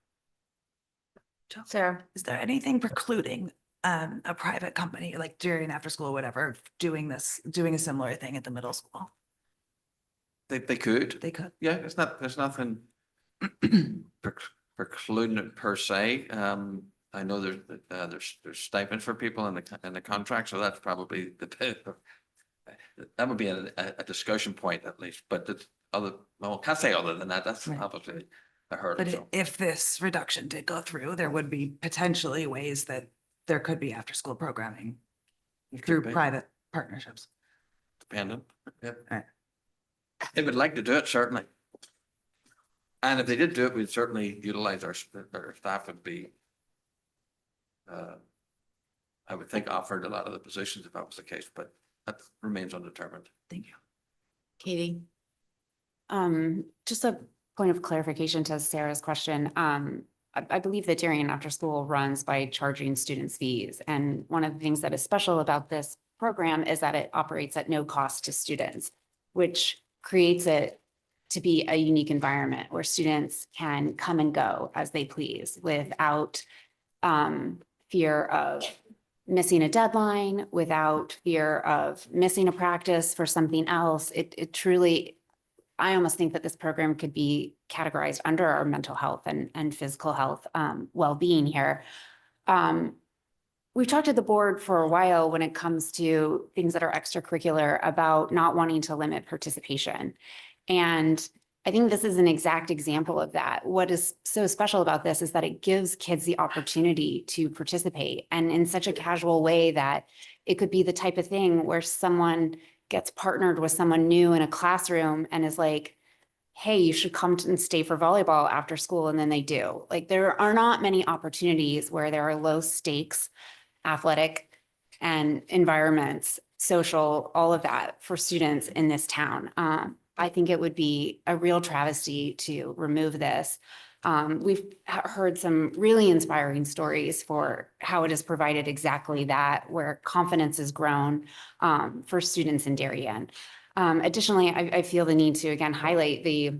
Sarah? Is there anything precluding a private company like during after school, whatever, doing a similar thing at the middle school? They could. They could. Yeah, there's nothing precluding it per se. I know there's stipends for people in the contract, so that's probably that would be a discussion point at least, but it's can't say other than that. That's Right. obviously a hurdle. But So if this reduction did go through, there would be potentially ways that there could be after-school programming through be. private partnerships. dependent. Yep. Right. They would like to do it, certainly. And if they did do it, we'd certainly utilize our staff would be I would think offered a lot of the positions if that was the case, but that remains undetermined. Thank you. Katie? Just a point of clarification to Sarah's question. I believe that Darien After School runs by charging students fees. And one of the things that is special about this program is that it operates at no cost to students, which creates it to be a unique environment where students can come and go as they please without fear of missing a deadline, without fear of missing a practice for something else. It truly, I almost think that this program could be categorized under our mental health and physical health well-being here. We've talked to the board for a while when it comes to things that are extracurricular about not wanting to limit participation. And I think this is an exact example of that. What is so special about this is that it gives kids the opportunity to participate, and in such a casual way that it could be the type of thing where someone gets partnered with someone new in a classroom and is like, hey, you should come and stay for volleyball after school. And then they do. Like, there are not many opportunities where there are low stakes, athletic and environments, social, all of that for students in this town. I think it would be a real travesty to remove this. We've heard some really inspiring stories for how it has provided exactly that, where confidence has grown for students in Darien. Additionally, I feel the need to again highlight the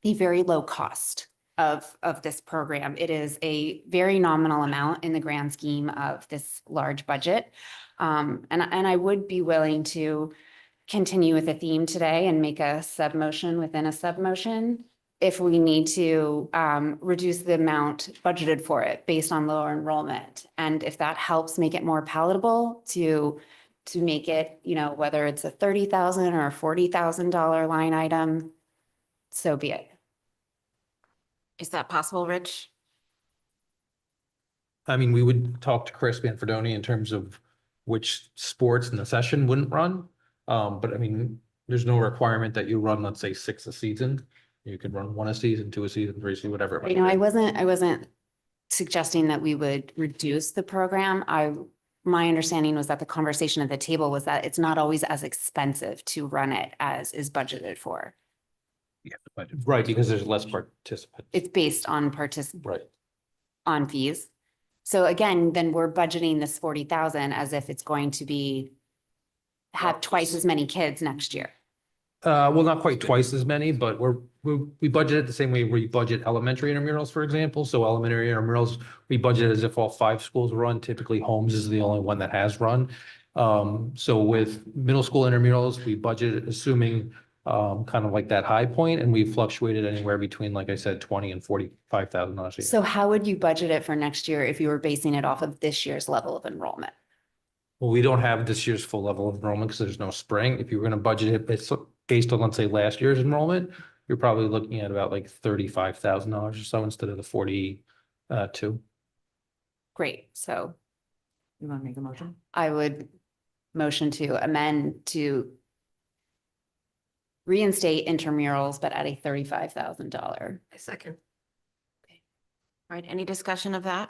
very low cost of this program. It is a very nominal amount in the grand scheme of this large budget. And I would be willing to continue with the theme today and make a sub motion within a sub motion if we need to reduce the amount budgeted for it based on lower enrollment. And if that helps make it more palatable to make it, you know, whether it's a $30,000 or a $40,000 line item, so be it. Is that possible, Rich? I mean, we would talk to Chris Manfredoni in terms of which sports in the session wouldn't run. But I mean, there's no requirement that you run, let's say, 6 a season. You could run 1 a season, 2 a season, 3 a season, whatever. it might You know, be. I wasn't suggesting that we would reduce the program. My understanding was that the conversation at the table was that it's not always as expensive to run it as is budgeted for. Yeah, right, because there's less participants. It's based on Right. on fees. So again, then we're budgeting this 40,000 as if it's going to have twice as many kids next year. Well, not quite twice as many, but we budget it the same way we budget elementary intramurals, for example. So elementary intramurals, we budget as if all 5 schools run. Typically, Holmes is the only one that has run. So with middle school intramurals, we budget assuming kind of like that high point, and we fluctuated anywhere between, like I said, $20,000 and $45,000 a year. So how would you budget it for next year if you were basing it off of this year's level of enrollment? Well, we don't have this year's full level of enrollment because there's no spring. If you were going to budget it, it's based on, let's say, last year's enrollment, you're probably looking at about like $35,000 or so instead of the 42. Great. So You want to make a motion? I would motion to amend to reinstate intramurals, but at a $35,000. I second. All right, any discussion of that?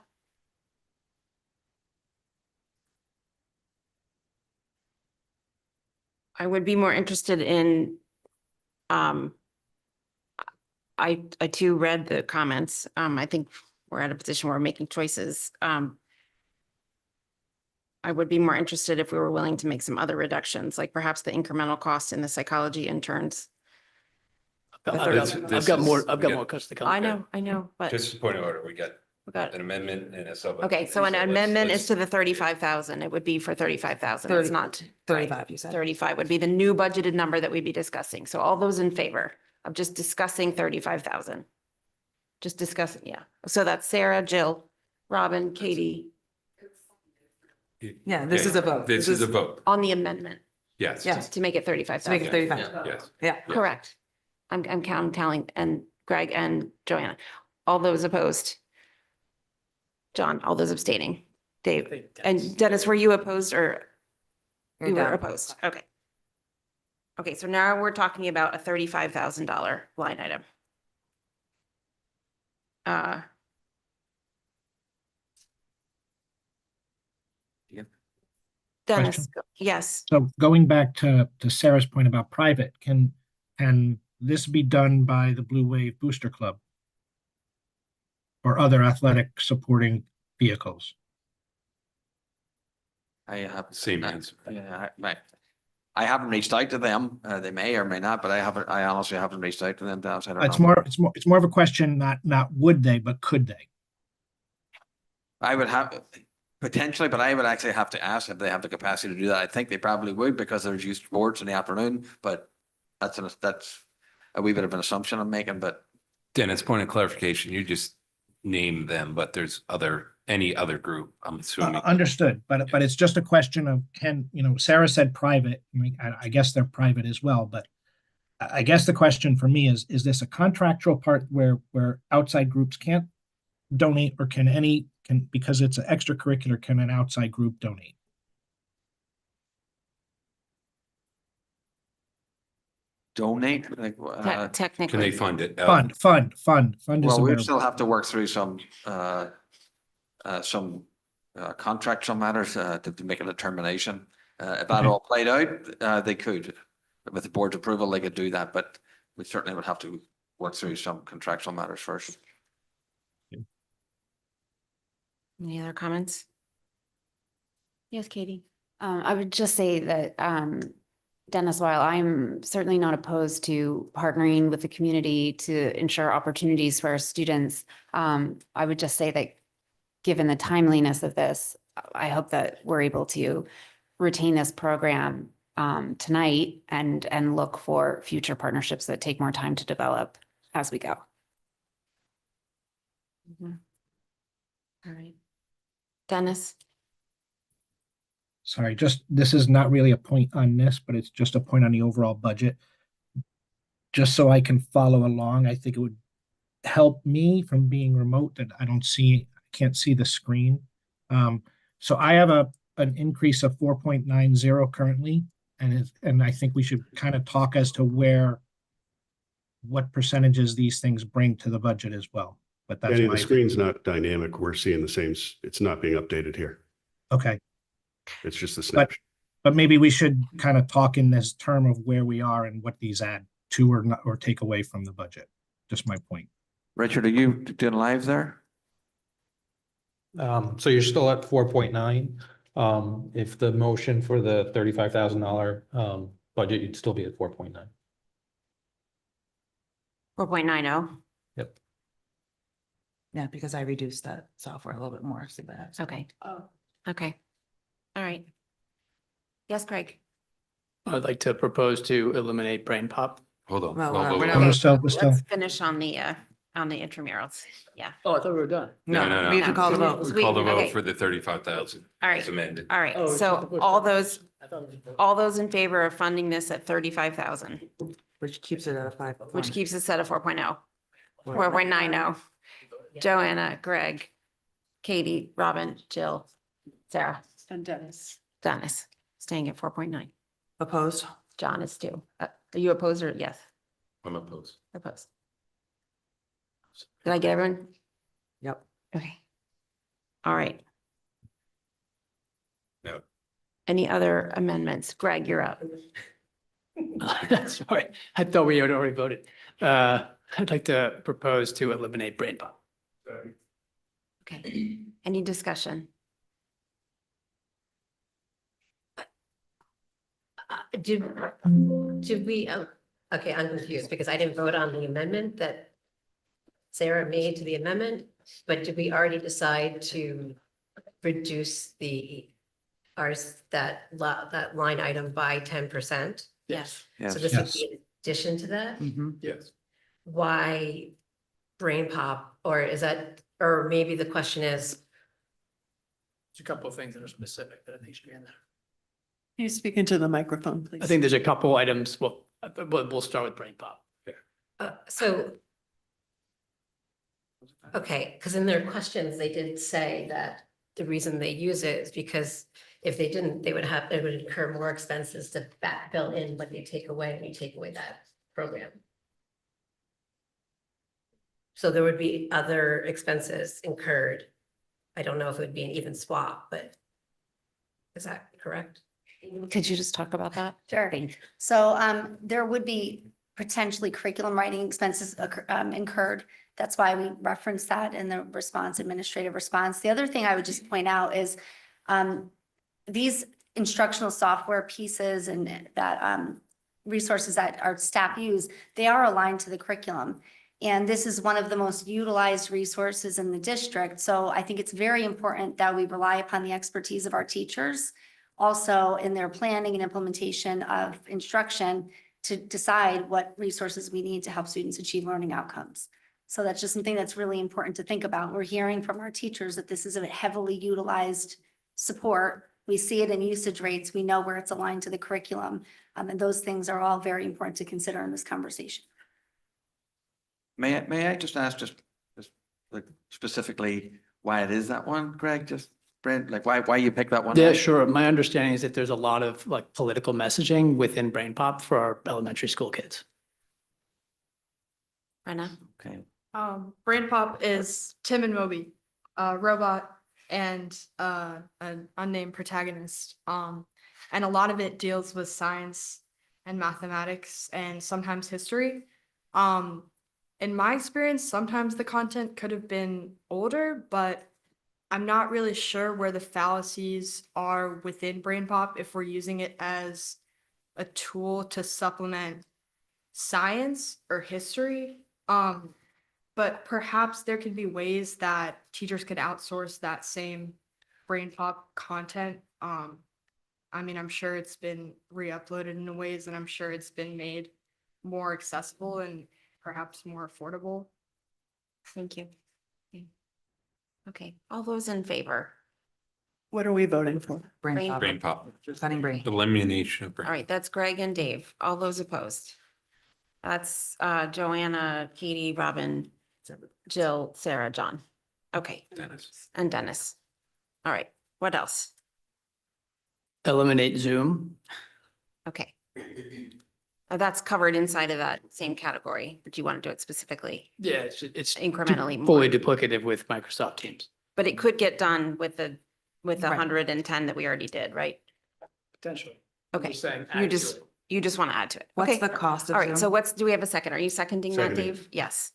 I would be more interested in, I too read the comments. I think we're at a position where we're making choices. I would be more interested if we were willing to make some other reductions, like perhaps the incremental cost in the psychology interns. I've got more cuts to come. I know, but. Just a point of order, we got got an amendment and a sub. Okay, so an let's- amendment is let's- to the 35,000. It would be for 35,000. It's 30 not. 35, you said. 35 would be the new budgeted number that we'd be discussing. So all those in favor of just discussing 35,000? Just discussing, yeah. So that's Sarah, Jill, Robin, Katie, Yeah, this is a vote. This is a vote, on the amendment, yes. Yeah. to make it To make 35,000. it 35. Yes. Yeah. Correct. I'm counting, and Greg and Joanna. All those opposed? John, all those abstaining? Dave, and Dennis, were you opposed or? You're You were down. opposed, okay. Okay, so now we're talking about a $35,000 line item. Dennis, Question? yes, So going back to Sarah's point about private, can this be done by the Blue Wave Booster Club? Or other athletic supporting vehicles? I have. Same answer. Yeah, I haven't reached out to them. They may or may not, but I honestly haven't reached out to them. I don't know. It's more of a question, not would they, but could they? I would have potentially, but I would actually have to ask if they have the capacity to do that. I think they probably would because there's youth sports in the afternoon, but that's a wee bit of an assumption I'm making, but. Dennis, point of clarification, you just named them, but there's any other group, I'm assuming. Understood, but it's just a question of Sarah said private. I mean, I guess they're private as well, but I guess the question for me is this a contractual part where outside groups can't donate, or can because it's an extracurricular, can an outside group donate? Donate, like, technically. Can they fund it? Fund is well, a we better. still have to work through some contractual matters to make a determination. If that all played out, they could, with the board's approval, they could do that, but we certainly would have to work through some contractual matters first. Any other comments? Yes, Katie. I would just say that, Dennis, while I'm certainly not opposed to partnering with the community to ensure opportunities for our students, I would just say that given the timeliness of this, I hope that we're able to retain this program tonight and look for future partnerships that take more time to develop as we go. All right. Dennis? Sorry, this is not really a point on this, but it's just a point on the overall budget. Just so I can follow along, I think it would help me from being remote that I can't see the screen. So I have an increase of 4.90 currently, and I think we should kind of talk as to what percentages these things bring to the budget as well. But that's The screen's not dynamic. We're seeing the same, it's not being updated here. Okay. It's just a snapshot. But maybe we should kind of talk in this term of where we are and what these add to or take away from the budget. Just my point. Richard, are you doing live there? So you're still at 4.9. If the motion for the $35,000 budget, you'd still be at 4.9. 4.90. Yep. Yeah, because I reduced that software a little bit more, so that. Okay. Okay. All right. Yes, Craig? I'd like to propose to eliminate brain pop. Hold on. Well, Whoa, whoa, we're whoa. not- Let's finish on the intramurals. Yeah. Oh, I thought we were done. No, we have to call the vote. We call the vote Okay. for the 35,000. All right. As amended. All right. Oh, it's just So a push all button. those, all those in favor of funding this at 35,000, Which keeps it at a 5. which keeps us at a 4.0, 4.90. Joanna, Greg, Katie, Robin, Jill, Sarah, And Dennis. Dennis, staying at 4.9. Opposed? John is too. Are you opposed or yes? I'm opposed. Opposed. Did I get everyone? Yep. Okay. All right. No. Any other amendments? Greg, you're up. Sorry, I thought we had already voted. I'd like to propose to eliminate brain pop. Okay. Any discussion? Did we, okay, I'm confused because I didn't vote on the amendment that Sarah made to the amendment, but did we already decide to reduce that line item by 10%? Yes. So this would be in addition to that? Yes. Why brain pop, or is that, or maybe the question is, There's a couple of things that are specific that I think should be in there. Can you speak into the microphone, please? I think there's a couple items, well, we'll start with brain pop. so. Okay, because in their questions, they did say that the reason they use it is because if they didn't, it would incur more expenses to backfill in what they take away, when you take away that program. So there would be other expenses incurred. I don't know if it would be an even swap, but is that correct? Could you just talk about that? Sure. So there would be potentially curriculum writing expenses incurred. That's why we referenced that in the response, administrative response. The other thing I would just point out is these instructional software pieces and that resources that our staff use, they are aligned to the curriculum. And this is one of the most utilized resources in the district. So I think it's very important that we rely upon the expertise of our teachers also in their planning and implementation of instruction to decide what resources we need to help students achieve learning outcomes. So that's just something that's really important to think about. We're hearing from our teachers that this is a heavily utilized support. We see it in usage rates. We know where it's aligned to the curriculum. And those things are all very important to consider in this conversation. May I just ask like specifically why it is that one, Greg? Just Brent, like why you picked that one? Yeah, out? sure. My understanding is that there's a lot of like political messaging within brain pop for our elementary school kids. Brenna? Okay. Brain pop is Tim and Moby, a robot and an unnamed protagonist. And a lot of it deals with science and mathematics and sometimes history. In my experience, sometimes the content could have been older, but I'm not really sure where the fallacies are within brain pop if we're using it as a tool to supplement science or history. But perhaps there could be ways that teachers could outsource that same brain pop content. I mean, I'm sure it's been re-uploaded in ways, and I'm sure it's been made more accessible and perhaps more affordable. Thank you. Okay, all those in favor? What are we voting for? Brain pop. Brain pop, Cutting brain. elimination of All brain. right, that's Greg and Dave. All those opposed? That's Joanna, Katie, Robin, Jill, Sarah, John. Okay, Dennis. and Dennis. All right, what else? Eliminate Zoom. Okay. That's covered inside of that same category, but you want to do it specifically, Yeah, it's incrementally more. fully duplicative with Microsoft Teams. But it could get done with the Right. 110 that we already did, right? Potentially. Okay, Just saying, you add to just, it. you just want to add to it. What's Okay. the cost of All right, so Zoom? do we have a second? Are you seconding that, Seconding. Dave? Yes.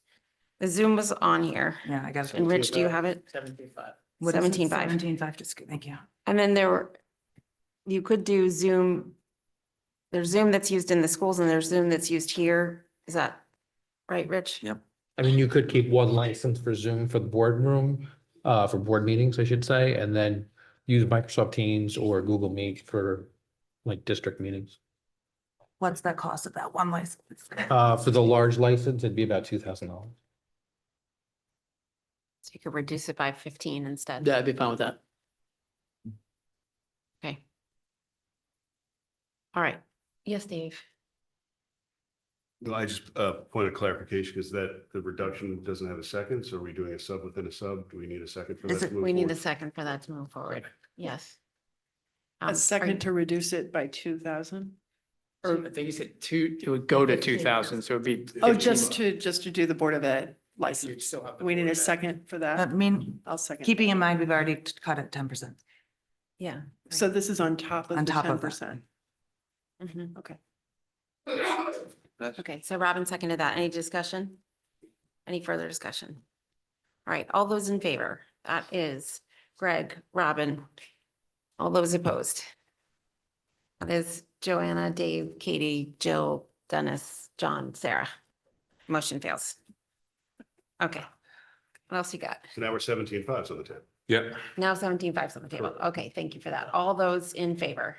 The Zoom was on here. Yeah, I got it. And Rich, do you have it? 17.5. What is it? 17.5. 17.5, just, thank you. And then you could do Zoom. There's Zoom that's used in the schools and there's Zoom that's used here. Is that right, Rich? Yep. I mean, you could keep one license for Zoom for the boardroom, for board meetings, I should say, and then use Microsoft Teams or Google Meet for like district meetings. What's the cost of that one license? For the large license, it'd be about $2,000. So you could reduce it by 15 instead. Yeah, I'd be fine with that. Okay. All right. Yes, Dave. No, I just, point of clarification, is that the reduction doesn't have a second, so are we doing a sub within a sub? Do we need a second for that to move We need a forward? second for that to move forward. Yes. A are second you- to reduce it by 2,000? I think you said it would go to 2,000, so it'd be. Oh, 15. just to do the Board of Ed You'd license. still have the We need Board a of Ed. second for I that. mean, I'll second. keeping in mind, we've already cut it 10%. Yeah. So this is on top of On the top of that. 10%. Mhm. Okay. Okay, so Robin seconded that. Any discussion? Any further discussion? All right, all those in favor? That is Greg, Robin. All those opposed? That is Joanna, Dave, Katie, Jill, Dennis, John, Sarah. Motion fails. Okay. What else you got? So now we're 17.5 on the table. Yep. Now 17.5 on the table. Okay, thank you for that. All those in favor?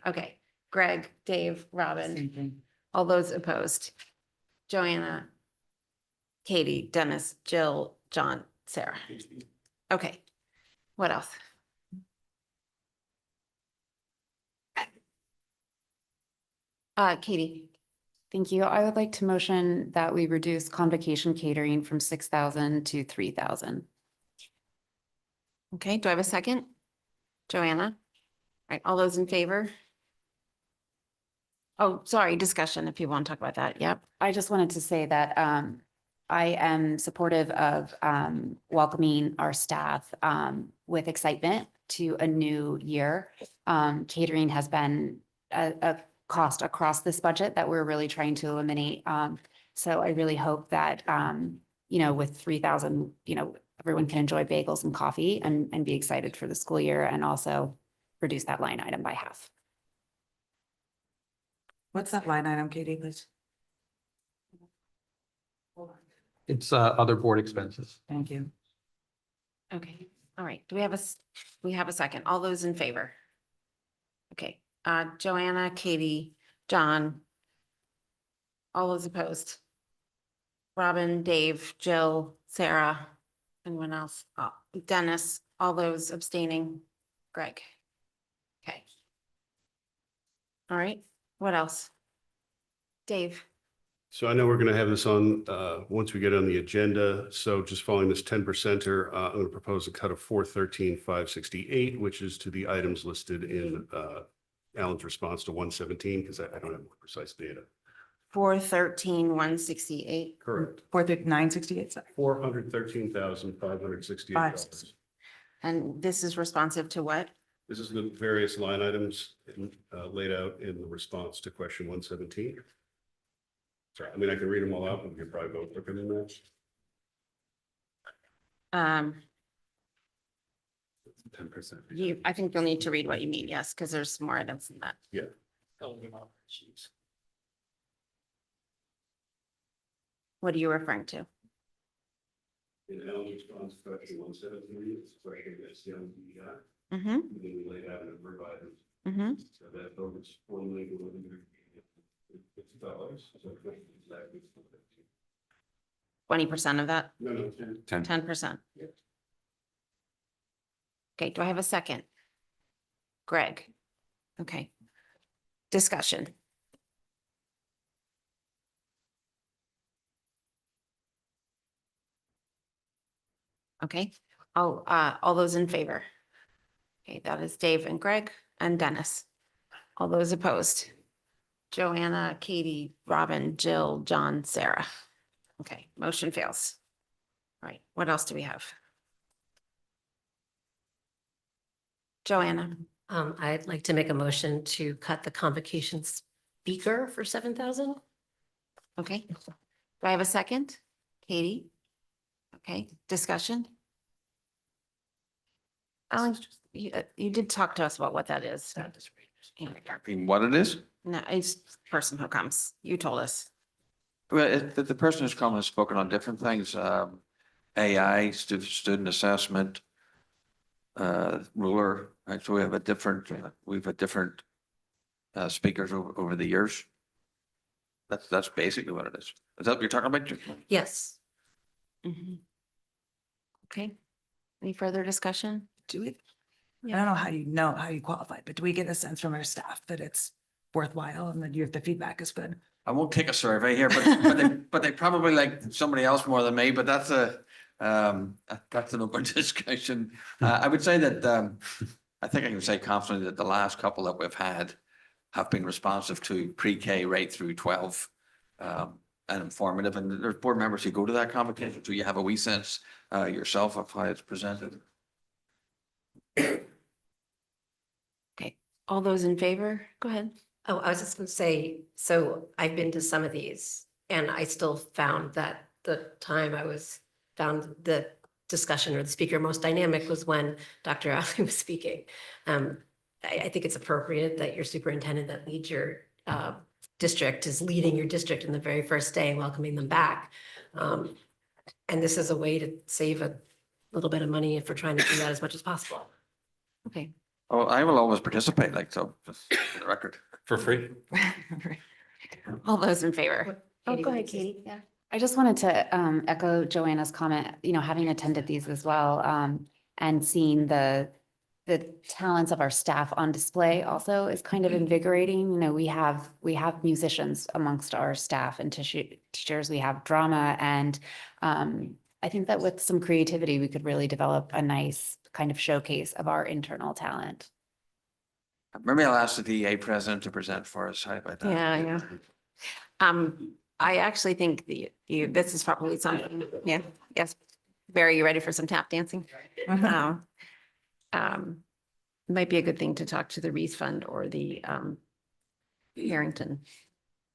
Okay, Greg, Dave, Robin, all those opposed? Joanna, Katie, Dennis, Jill, John, Sarah. Okay, what else? Katie, Thank you. I would like to motion that we reduce convocation catering from 6,000 to 3,000. okay, do I have a second? Joanna? All right, all those in favor? Oh, sorry, discussion if you want to talk about that. Yep. I just wanted to say that I am supportive of welcoming our staff with excitement to a new year. Catering has been a cost across this budget that we're really trying to eliminate. So I really hope that, with 3,000, everyone can enjoy bagels and coffee and be excited for the school year and also reduce that line item by half. What's that line item, Katie, please? It's other board expenses. Thank you. Okay, all right. Do we have we have a second? All those in favor? Okay, Joanna, Katie, John. All those opposed? Robin, Dave, Jill, Sarah, anyone else? Dennis, all those abstaining? Greg? Okay. All right, what else? Dave? So I know we're going to have this on, once we get on the agenda. So just following this 10%er, I'm going to propose a cut of 413,568, which is to the items listed in Alan's response to 117, because I don't have more precise data. 413,168. Correct. 439.68, sorry. $413,568. And this is responsive to what? This is the various line items laid out in the response to question 117. Sorry, I mean, I can read them all out, but we could probably both look at them now. 10%. I think you'll need to read what you mean, yes, because there's more items than that. Yeah. What are you referring to? In Alan's response to question 117, it's a question that's the DEI. Mm-hmm. And then we laid out in a number of items. Mm-hmm. So that totals $4,150,000. So exactly 20% of that? No, 10. 10%. Okay, do I have a second? Greg? Okay. Discussion. Okay, all those in favor? Okay, that is Dave and Greg and Dennis. All those opposed? Joanna, Katie, Robin, Jill, John, Sarah. Okay, motion fails. All right, what else do we have? Joanna? I'd like to make a motion to cut the convocation speaker for 7,000. Okay, do I have a second? Katie? Okay, discussion? Alan, you did talk to us about what that is. I mean, what it is? No, it's the person who comes. You told us. Well, the person who's come has spoken on different things, AI, student assessment, ruler. Actually, we have a different speakers over the years. That's basically what it is. Is that what you're talking about? Yes. Mhm. Okay, any further discussion? Do we? I don't know how you qualify, but do we get a sense from our staff that it's worthwhile and that the feedback is good? I won't take a survey here, but they probably like somebody else more than me, but that's another discussion. I would say that, I think I can say confidently that the last couple that we've had have been responsive to pre-K right through 12, and informative, and there's board members who go to that convocation, so you have a wee sense yourself of how it's presented. Okay, all those in favor, go ahead. Oh, I was just gonna say, so I've been to some of these and I still found that the time found the discussion or the speaker most dynamic was when Dr. Ali was speaking. I think it's appropriate that your superintendent that leads your district is leading your district in the very first day and welcoming them back. And this is a way to save a little bit of money if we're trying to do that as much as possible. Okay. Oh, I will always participate, like, so, just for the record. For free? All those in favor? Oh, go ahead, Katie. Yeah. I just wanted to echo Joanna's comment, having attended these as well, and seeing the talents of our staff on display also is kind of invigorating. We have musicians amongst our staff and teachers, we have drama, and I think that with some creativity, we could really develop a nice kind of showcase of our internal talent. Maybe I'll ask the DEA president to present for us. How about that? Yeah. I actually think this is probably something, yeah, yes. Barry, you ready for some tap dancing? Might be a good thing to talk to the Reese Fund or the Harrington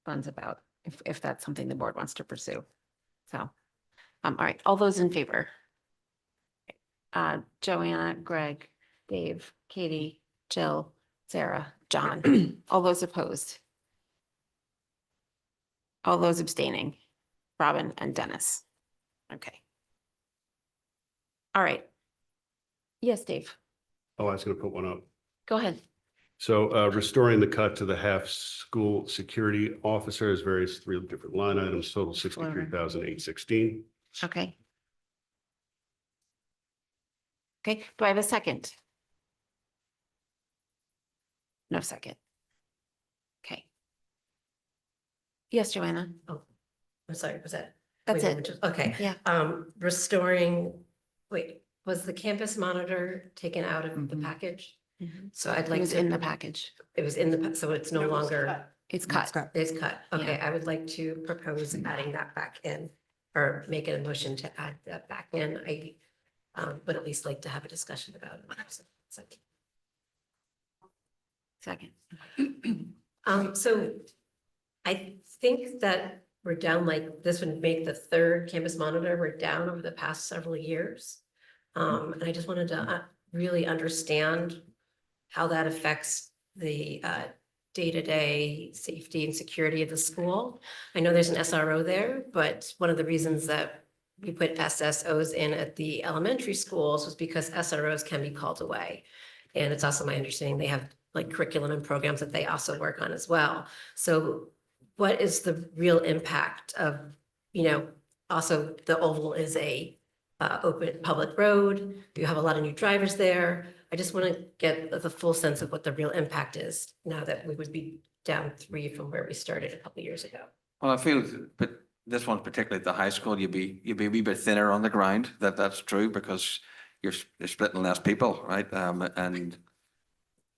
funds about, if that's something the board wants to pursue. So, all right, all those in favor? Joanna, Greg, Dave, Katie, Jill, Sarah, John, all those opposed? All those abstaining? Robin and Dennis. Okay. All right. Yes, Dave, Oh, I was going to put one up. go ahead. So restoring the cut to the half school security officer is various 3 different line items, total 63,816. Okay. Okay, do I have a second? No second. Okay. Yes, Joanna? Oh, I'm sorry, was that? That's wait, it. just- Okay. Yeah. Was the campus monitor taken out of the package? So I'd It like was to. in the package. It was in the, so it's no longer. It's cut. It's cut. Okay, Yeah. I would like to propose adding that back in or make a motion to add that back in. I would at least like to have a discussion about it. Second. So I think that we're down, like, this would make the third campus monitor, we're down over the past several years. And I just wanted to really understand how that affects the day-to-day safety and security of the school. I know there's an SRO there, but one of the reasons that we put SSOs in at the elementary schools was because SROs can be called away. And it's also my understanding they have like curriculum and programs that they also work on as well. So what is the real impact of, also the Oval is a open public road. You have a lot of new drivers there. I just want to get the full sense of what the real impact is now that we would be down 3 from where we started a couple of years ago. Well, I feel, but this one particularly at the high school, you'd be a wee bit thinner on the ground. That's true because you're splitting less people, right? And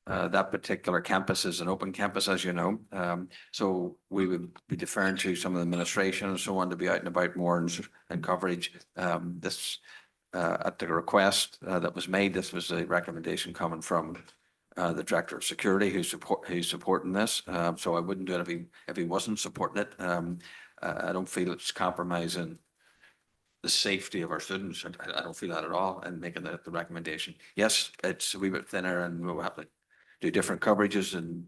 that particular campus is an open campus, as you know. So we would be deferring to some of the administration and so on to be out and about more and coverage. This at the request that was made, this was a recommendation coming from the director of security who's supporting this. So I wouldn't do it if he wasn't supporting it. I don't feel it's compromising the safety of our students. I don't feel that at all, and making the recommendation. Yes, it's a wee bit thinner, and we'll have to do different coverages and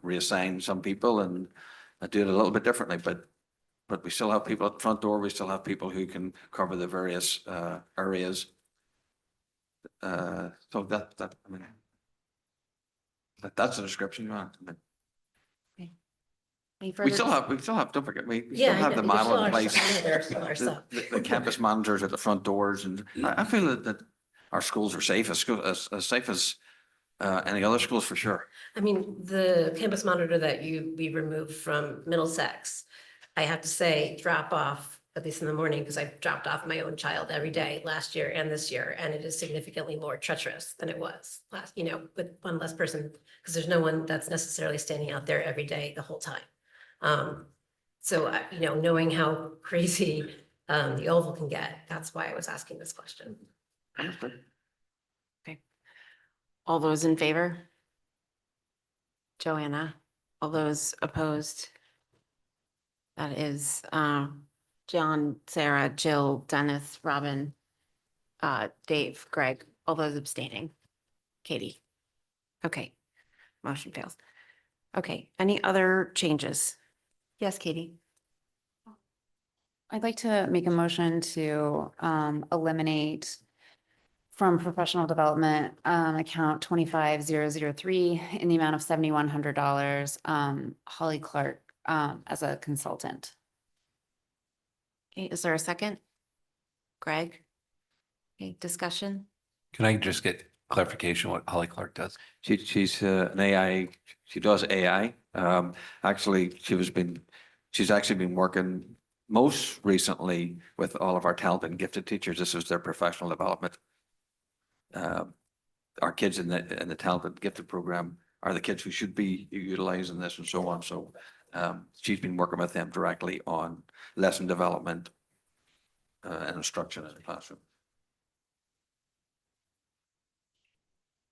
reassign some people and do it a little bit differently. But we still have people at the front door. We still have people who can cover the various areas. So that's the description. We still have, don't forget, we still have the model in place. The campus monitors at the front doors, and I feel that our schools are safe, as safe as any other schools for sure. I mean, the campus monitor that we removed from Middlesex, I have to say, drop off, at least in the morning, because I dropped off my own child every day last year and this year, and it is significantly more treacherous than it was last, with one less person, because there's no one that's necessarily standing out there every day the whole time. So, knowing how crazy the Oval can get, that's why I was asking this question. Okay. All those in favor? Joanna, All those opposed? That is John, Sarah, Jill, Dennis, Robin, Dave, Greg, all those abstaining. Katie. Okay, motion fails. Okay, any other changes? Yes, Katie. I'd like to make a motion to eliminate from professional development account 25003 in the amount of $7,100, Holly Clark as a consultant. Okay, is there a second? Greg? Okay, discussion? Can I just get clarification what Holly Clark does? She's an AI, she does AI. Actually, she's actually been working most recently with all of our talented and gifted teachers. This is their professional development. Our kids in the talented and gifted program are the kids who should be utilizing this and so on. So she's been working with them directly on lesson development and instruction in the classroom.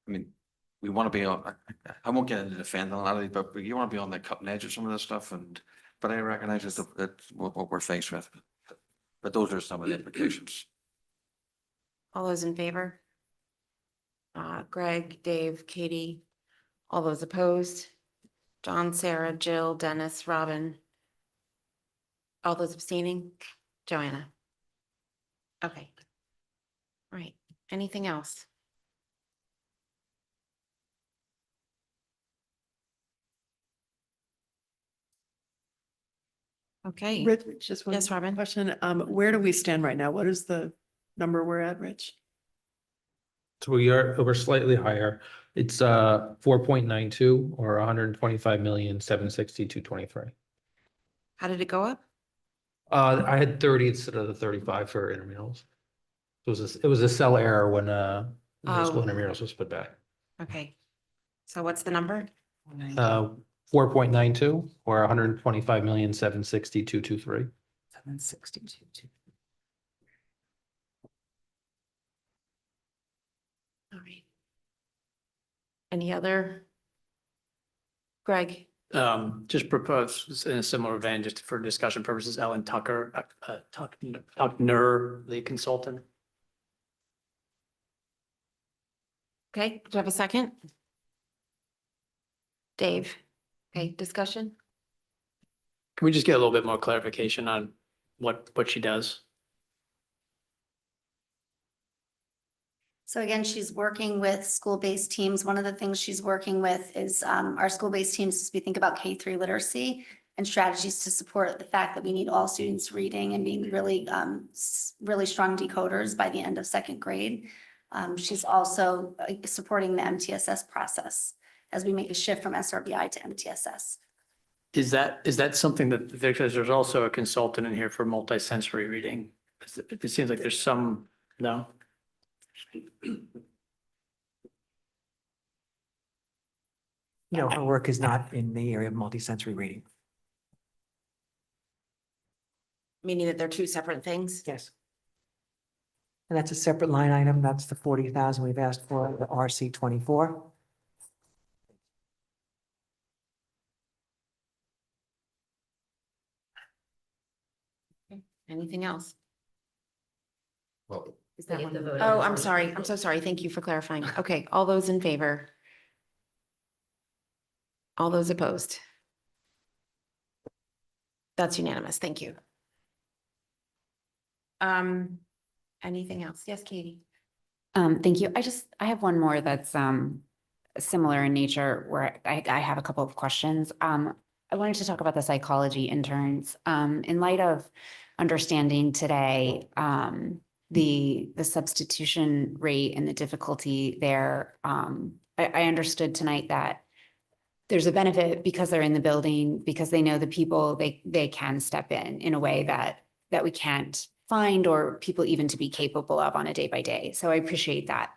I mean, we want to be on, I won't get into defending a lot of these, but you want to be on the cutting edge of some of this stuff, but I recognize that's what we're faced with. But those are some of the implications. All those in favor? Greg, Dave, Katie, all those opposed? John, Sarah, Jill, Dennis, Robin. All those abstaining? Joanna. Okay. All right, anything else? Okay. Rich, just one Yes, Robin. question. Where do we stand right now? What is the number we're at, Rich? So we're slightly higher. It's 4.92 or 125,762,223. How did it go up? I had 30 instead of the 35 for intramurals. It was a cell error when middle school Oh. intramurals was put back. Okay. So what's the number? 4.92 or 125,762,223. 762. All right. Any other? Greg? Just propose in a similar vein, just for discussion purposes, Ellen Tucker, Tuckner, the consultant. Okay, do you have a second? Dave? Okay, discussion? Can we just get a little bit more clarification on what she does? So again, she's working with school-based teams. One of the things she's working with is our school-based teams, as we think about K-3 literacy and strategies to support the fact that we need all students reading and being really, really strong decoders by the end of second grade. She's also supporting the MTSS process as we make a shift from SRBI to MTSS. Is that something that, because there's also a consultant in here for multisensory reading? It seems like there's some, no? No, her work is not in the area of multisensory reading. Meaning that they're two separate things? Yes. And that's a separate line item. That's the 40,000 we've asked for, the RC 24. Anything else? Well, Is that We have to one? vote on Oh, the I'm first sorry. one. I'm so sorry. Thank you for clarifying. Okay, all those in favor? All those opposed? That's unanimous. Thank you. Anything else? Yes, Katie? Thank you. I have one more that's similar in nature where I have a couple of questions. I wanted to talk about the psychology interns. In light of understanding today the substitution rate and the difficulty there, I understood tonight that there's a benefit because they're in the building, because they know the people, they can step in a way that we can't find or people even to be capable of on a day by day. So I appreciate that.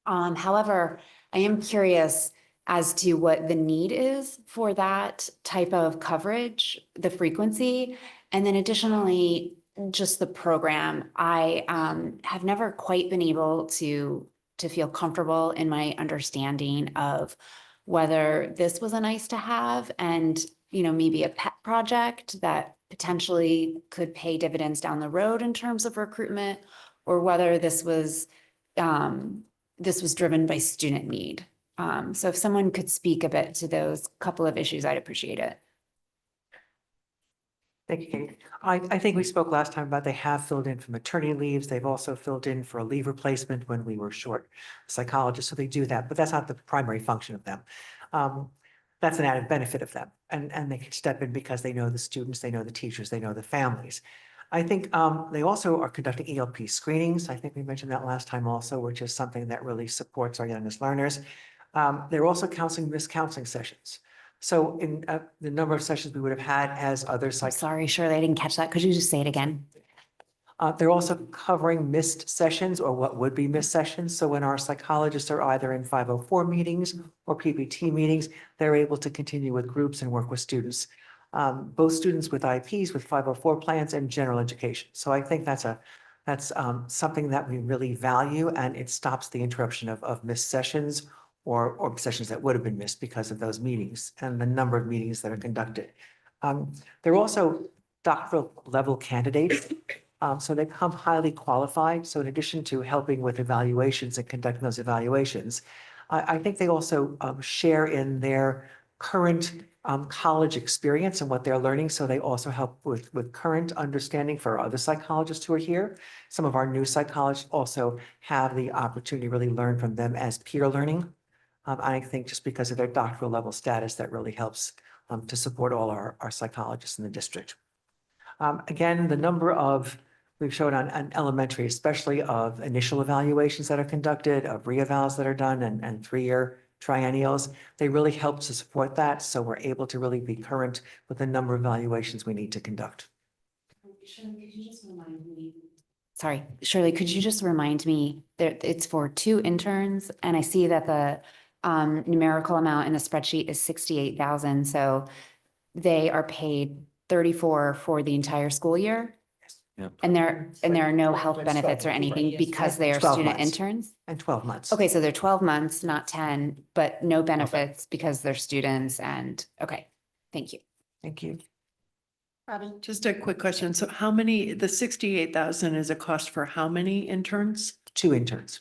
However, I am curious as to what the need is for that type of coverage, the frequency, and then additionally, just the program. I have never quite been able to feel comfortable in my understanding of whether this was a nice to have and, you know, maybe a pet project that potentially could pay dividends down the road in terms of recruitment, or whether this was driven by student need. So if someone could speak a bit to those couple of issues, I'd appreciate it. Thank you, Katie. I think we spoke last time about they have filled in for maternity leaves. They've also filled in for a leave replacement when we were short psychologists. So they do that, but that's not the primary function of them. That's an added benefit of them. And they can step in because they know the students, they know the teachers, they know the families. I think they also are conducting ELP screenings. I think we mentioned that last time also, which is something that really supports our youngest learners. They're also counseling missed counseling sessions. So in the number of sessions we would have had as other Sorry, Shirley, I didn't catch that. Could you just say it again? They're also covering missed sessions or what would be missed sessions. So when our psychologists are either in 504 meetings or PPT meetings, they're able to continue with groups and work with students, both students with IEPs, with 504 plans and general education. So I think that's something that we really value, and it stops the interruption of missed sessions or sessions that would have been missed because of those meetings and the number of meetings that are conducted. They're also doctoral level candidates. So they come highly qualified. So in addition to helping with evaluations and conducting those evaluations, I think they also share in their current college experience and what they're learning. So they also help with current understanding for other psychologists who are here. Some of our new psychologists also have the opportunity to really learn from them as peer learning. I think just because of their doctoral level status, that really helps to support all our psychologists in the district. Again, the number of, we've shown on elementary, especially of initial evaluations that are conducted, of re-evals that are done, and 3-year triennials, they really help to support that. So we're able to really be current with the number of evaluations we need to conduct. Sorry, Shirley, could you just remind me that it's for 2 interns, and I see that the numerical amount in the spreadsheet is 68,000. So they are paid 34 for the entire school year. Yep. And there are no health benefits or anything because they are 12 student months. interns? And 12 months. Okay, so they're 12 months, not 10, but no benefits because they're students and, okay, thank you. Thank you. Robin? Just a quick question. So how many, the 68,000 is a cost for how many interns? 2 interns.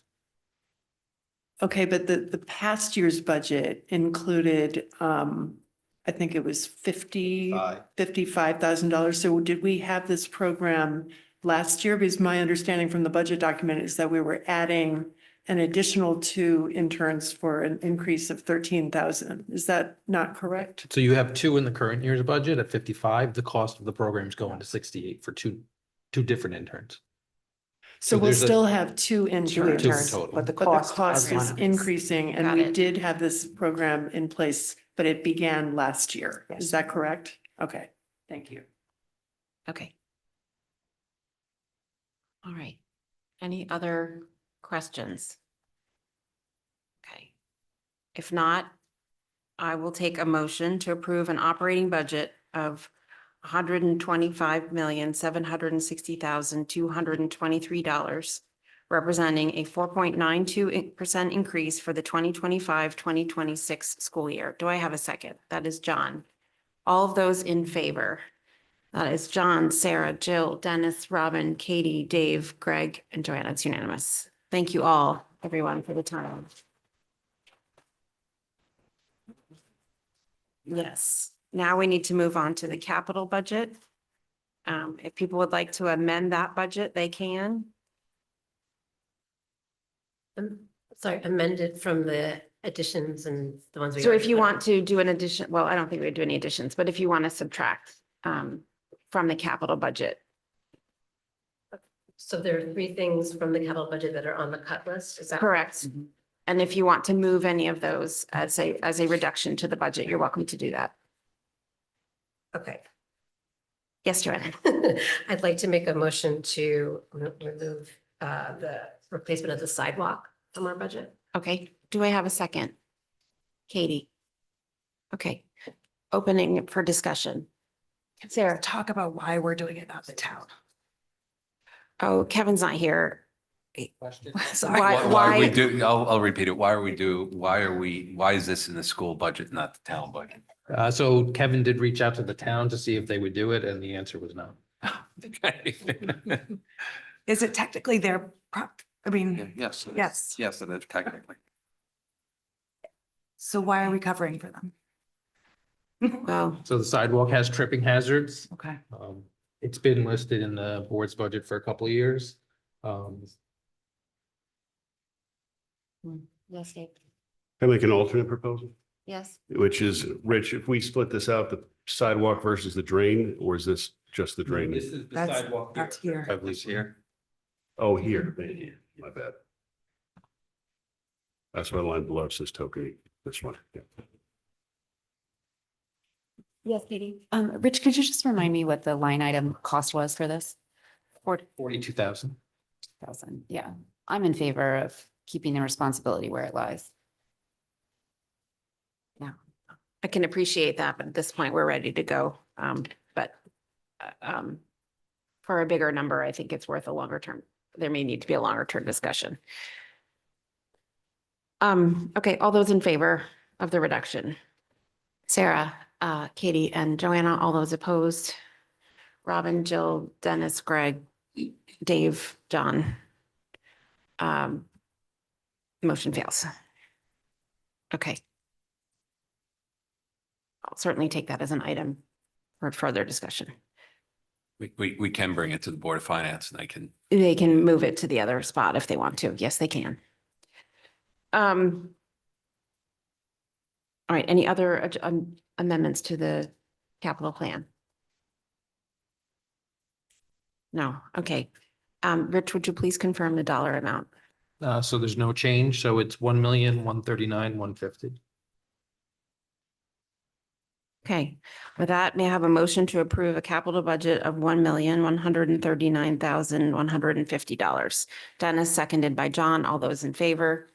Okay, but the past year's budget included, I think it was $55,000. So did we have this program last year? Because my understanding from the budget document is that we were adding an additional 2 interns for an increase of 13,000. Is that not correct? So you have 2 in the current year's budget at 55. The cost of the program is going to 68 for two different interns. So we'll there's still have 2 interns. total. But the But cost. the cost is increasing, and Got we it. did have this program in place, but it began last year. Yes. Is that correct? Okay, thank you. Okay. All right. Any other questions? Okay. If not, I will take a motion to approve an operating budget of $125,760,223, representing a 4.92% increase for the 2025-2026 school year. Do I have a second? That is John. All of those in favor? That is John, Sarah, Jill, Dennis, Robin, Katie, Dave, Greg, and Joanna. It's unanimous. Thank you all, everyone, for the time. Yes, now we need to move on to the capital budget. If people would like to amend that budget, they can. Sorry, amended from the additions and the ones we. So if already you put want to do an addition, well, I don't think we'd do any additions, but if you want to subtract from the capital budget. So there are 3 things from the capital budget that are on the cut list, is that? Correct. And if you want to move any of those as a reduction to the budget, you're welcome to do that. Okay. Yes, Joanna. I'd like to make a motion to remove the replacement of the sidewalk from our budget. Okay, do I have a second? Katie? Okay, opening it for discussion. Sarah? Talk about why we're doing it, not the town. Oh, Kevin's not here. Sorry. Why are we do, I'll repeat it. Why is this in the school budget, not the town budget? So Kevin did reach out to the town to see if they would do it, and the answer was no. Is it technically their I mean, Yes. it is. Yes. Yes, it is technically. so why are we covering for them? Well, So the sidewalk has tripping hazards. Okay. It's been listed in the board's budget for a couple of years. yes, Dave. Can I make an alternate proposal? Yes. Which is, Rich, if we split this out, the sidewalk versus the drain, or is this just the drain? This is the That's- sidewalk. that's here. I believe here. Oh, here, my bad. That's my line below, it says token, this one, yeah. Yes, Katie. Rich, could you just remind me what the line item cost was for this? 42,000. 40,000. Yeah, I'm in favor of keeping the responsibility where it lies. I can appreciate that, but at this point, we're ready to go. But for a bigger number, I think it's worth a longer term. There may need to be a longer term discussion. Okay, all those in favor of the reduction? Sarah, Katie, and Joanna, all those opposed? Robin, Jill, Dennis, Greg, Dave, John. Motion fails. Okay. I'll certainly take that as an item for further discussion. We can bring it to the Board of Finance and They can move it to the other spot if they want to. Yes, they can. All right, any other amendments to the capital plan? No, okay. Rich, would you please confirm the dollar amount? So there's no change. So it's 1,139,150. Okay, with that, may I have a motion to approve a capital budget of $1,139,150? Dennis, seconded by John. All those in favor?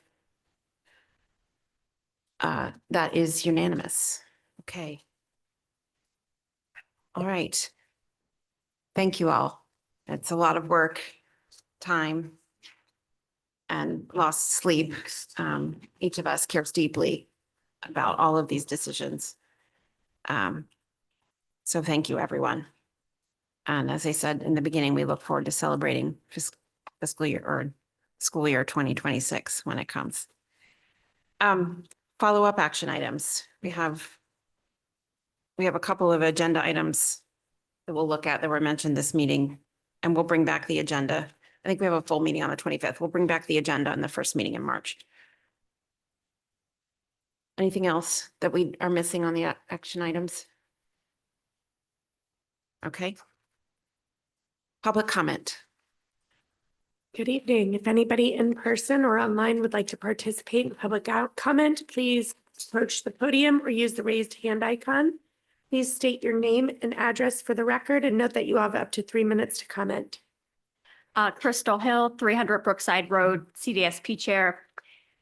That is unanimous. Okay. All right. Thank you all. It's a lot of work, time, and lost sleep. Each of us cares deeply about all of these decisions. So thank you, everyone. And as I said in the beginning, we look forward to celebrating fiscal year or school year 2026 when it comes. Follow-up action items. We have a couple of agenda items that we'll look at that were mentioned this meeting, and we'll bring back the agenda. I think we have a full meeting on the 25th. We'll bring back the agenda in the first meeting in March. Anything else that we are missing on the action items? Okay. Public comment. Good evening. If anybody in person or online would like to participate in public comment, please approach the podium or use the raised hand icon. Please state your name and address for the record and note that you have up to 3 minutes to comment. Crystal Hill, 300 Brookside Road, CDSP Chair.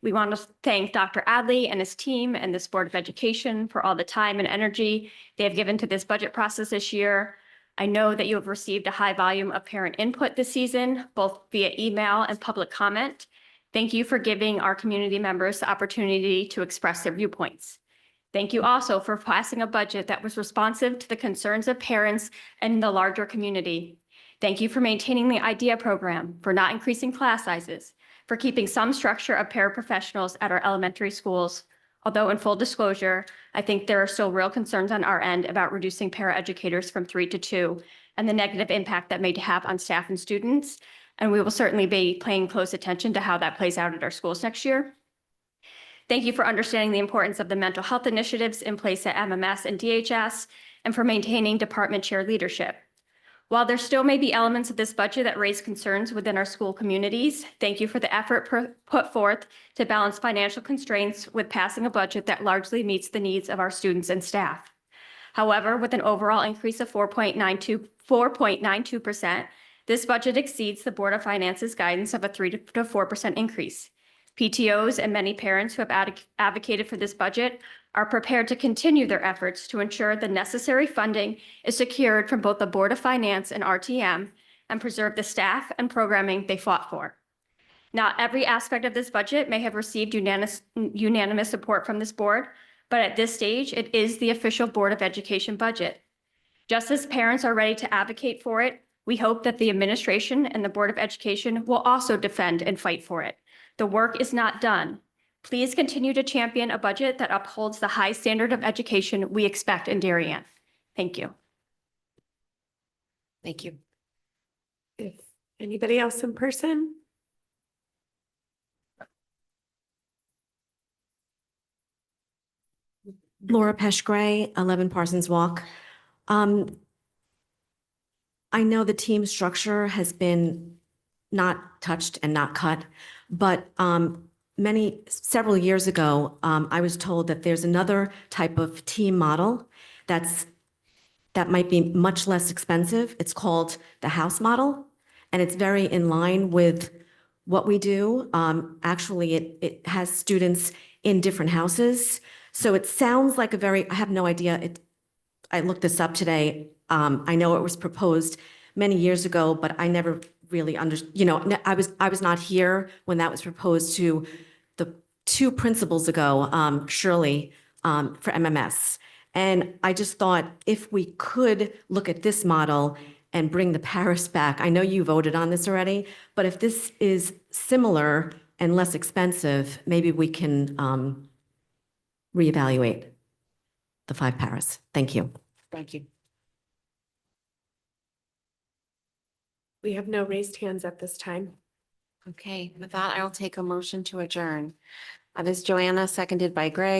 We want to thank Dr. Adley and his team and this Board of Education for all the time and energy they have given to this budget process this year. I know that you have received a high volume of parent input this season, both via email and public comment. Thank you for giving our community members the opportunity to express their viewpoints. Thank you also for passing a budget that was responsive to the concerns of parents and the larger community. Thank you for maintaining the IDEA program, for not increasing class sizes, for keeping some structure of paraprofessionals at our elementary schools. Although in full disclosure, I think there are still real concerns on our end about reducing paraeducators from 3 to 2 and the negative impact that may have on staff and students. And we will certainly be paying close attention to how that plays out at our schools next year. Thank you for understanding the importance of the mental health initiatives in place at MMS and DHS and for maintaining department chair leadership. While there still may be elements of this budget that raise concerns within our school communities, thank you for the effort put forth to balance financial constraints with passing a budget that largely meets the needs of our students and staff. However, with an overall increase of 4.92%, this budget exceeds the Board of Finance's guidance of a 3 to 4% increase. PTOs and many parents who have advocated for this budget are prepared to continue their efforts to ensure the necessary funding is secured from both the Board of Finance and RTM and preserve the staff and programming they fought for. Not every aspect of this budget may have received unanimous support from this board, but at this stage, it is the official Board of Education budget. Just as parents are ready to advocate for it, we hope that the administration and the Board of Education will also defend and fight for it. The work is not done. Please continue to champion a budget that upholds the high standard of education we expect in Darien. Thank you. Thank you. If anybody else in person? Laura Pesh Gray, 11 Parsons Walk. I know the team structure has been not touched and not cut, but several years ago, I was told that there's another type of team model that might be much less expensive. It's called the house model, and it's very in line with what we do. Actually, it has students in different houses. So it sounds like I have no idea. I looked this up today. I know it was proposed many years ago, but I never really I was not here when that was proposed to the two principals ago, Shirley, for MMS. And I just thought if we could look at this model and bring the Paris back, I know you voted on this already, but if this is similar and less expensive, maybe we can reevaluate the 5 Paris. Thank you. Thank you. We have no raised hands at this time. Okay, with that, I'll take a motion to adjourn. This is Joanna, seconded by Greg.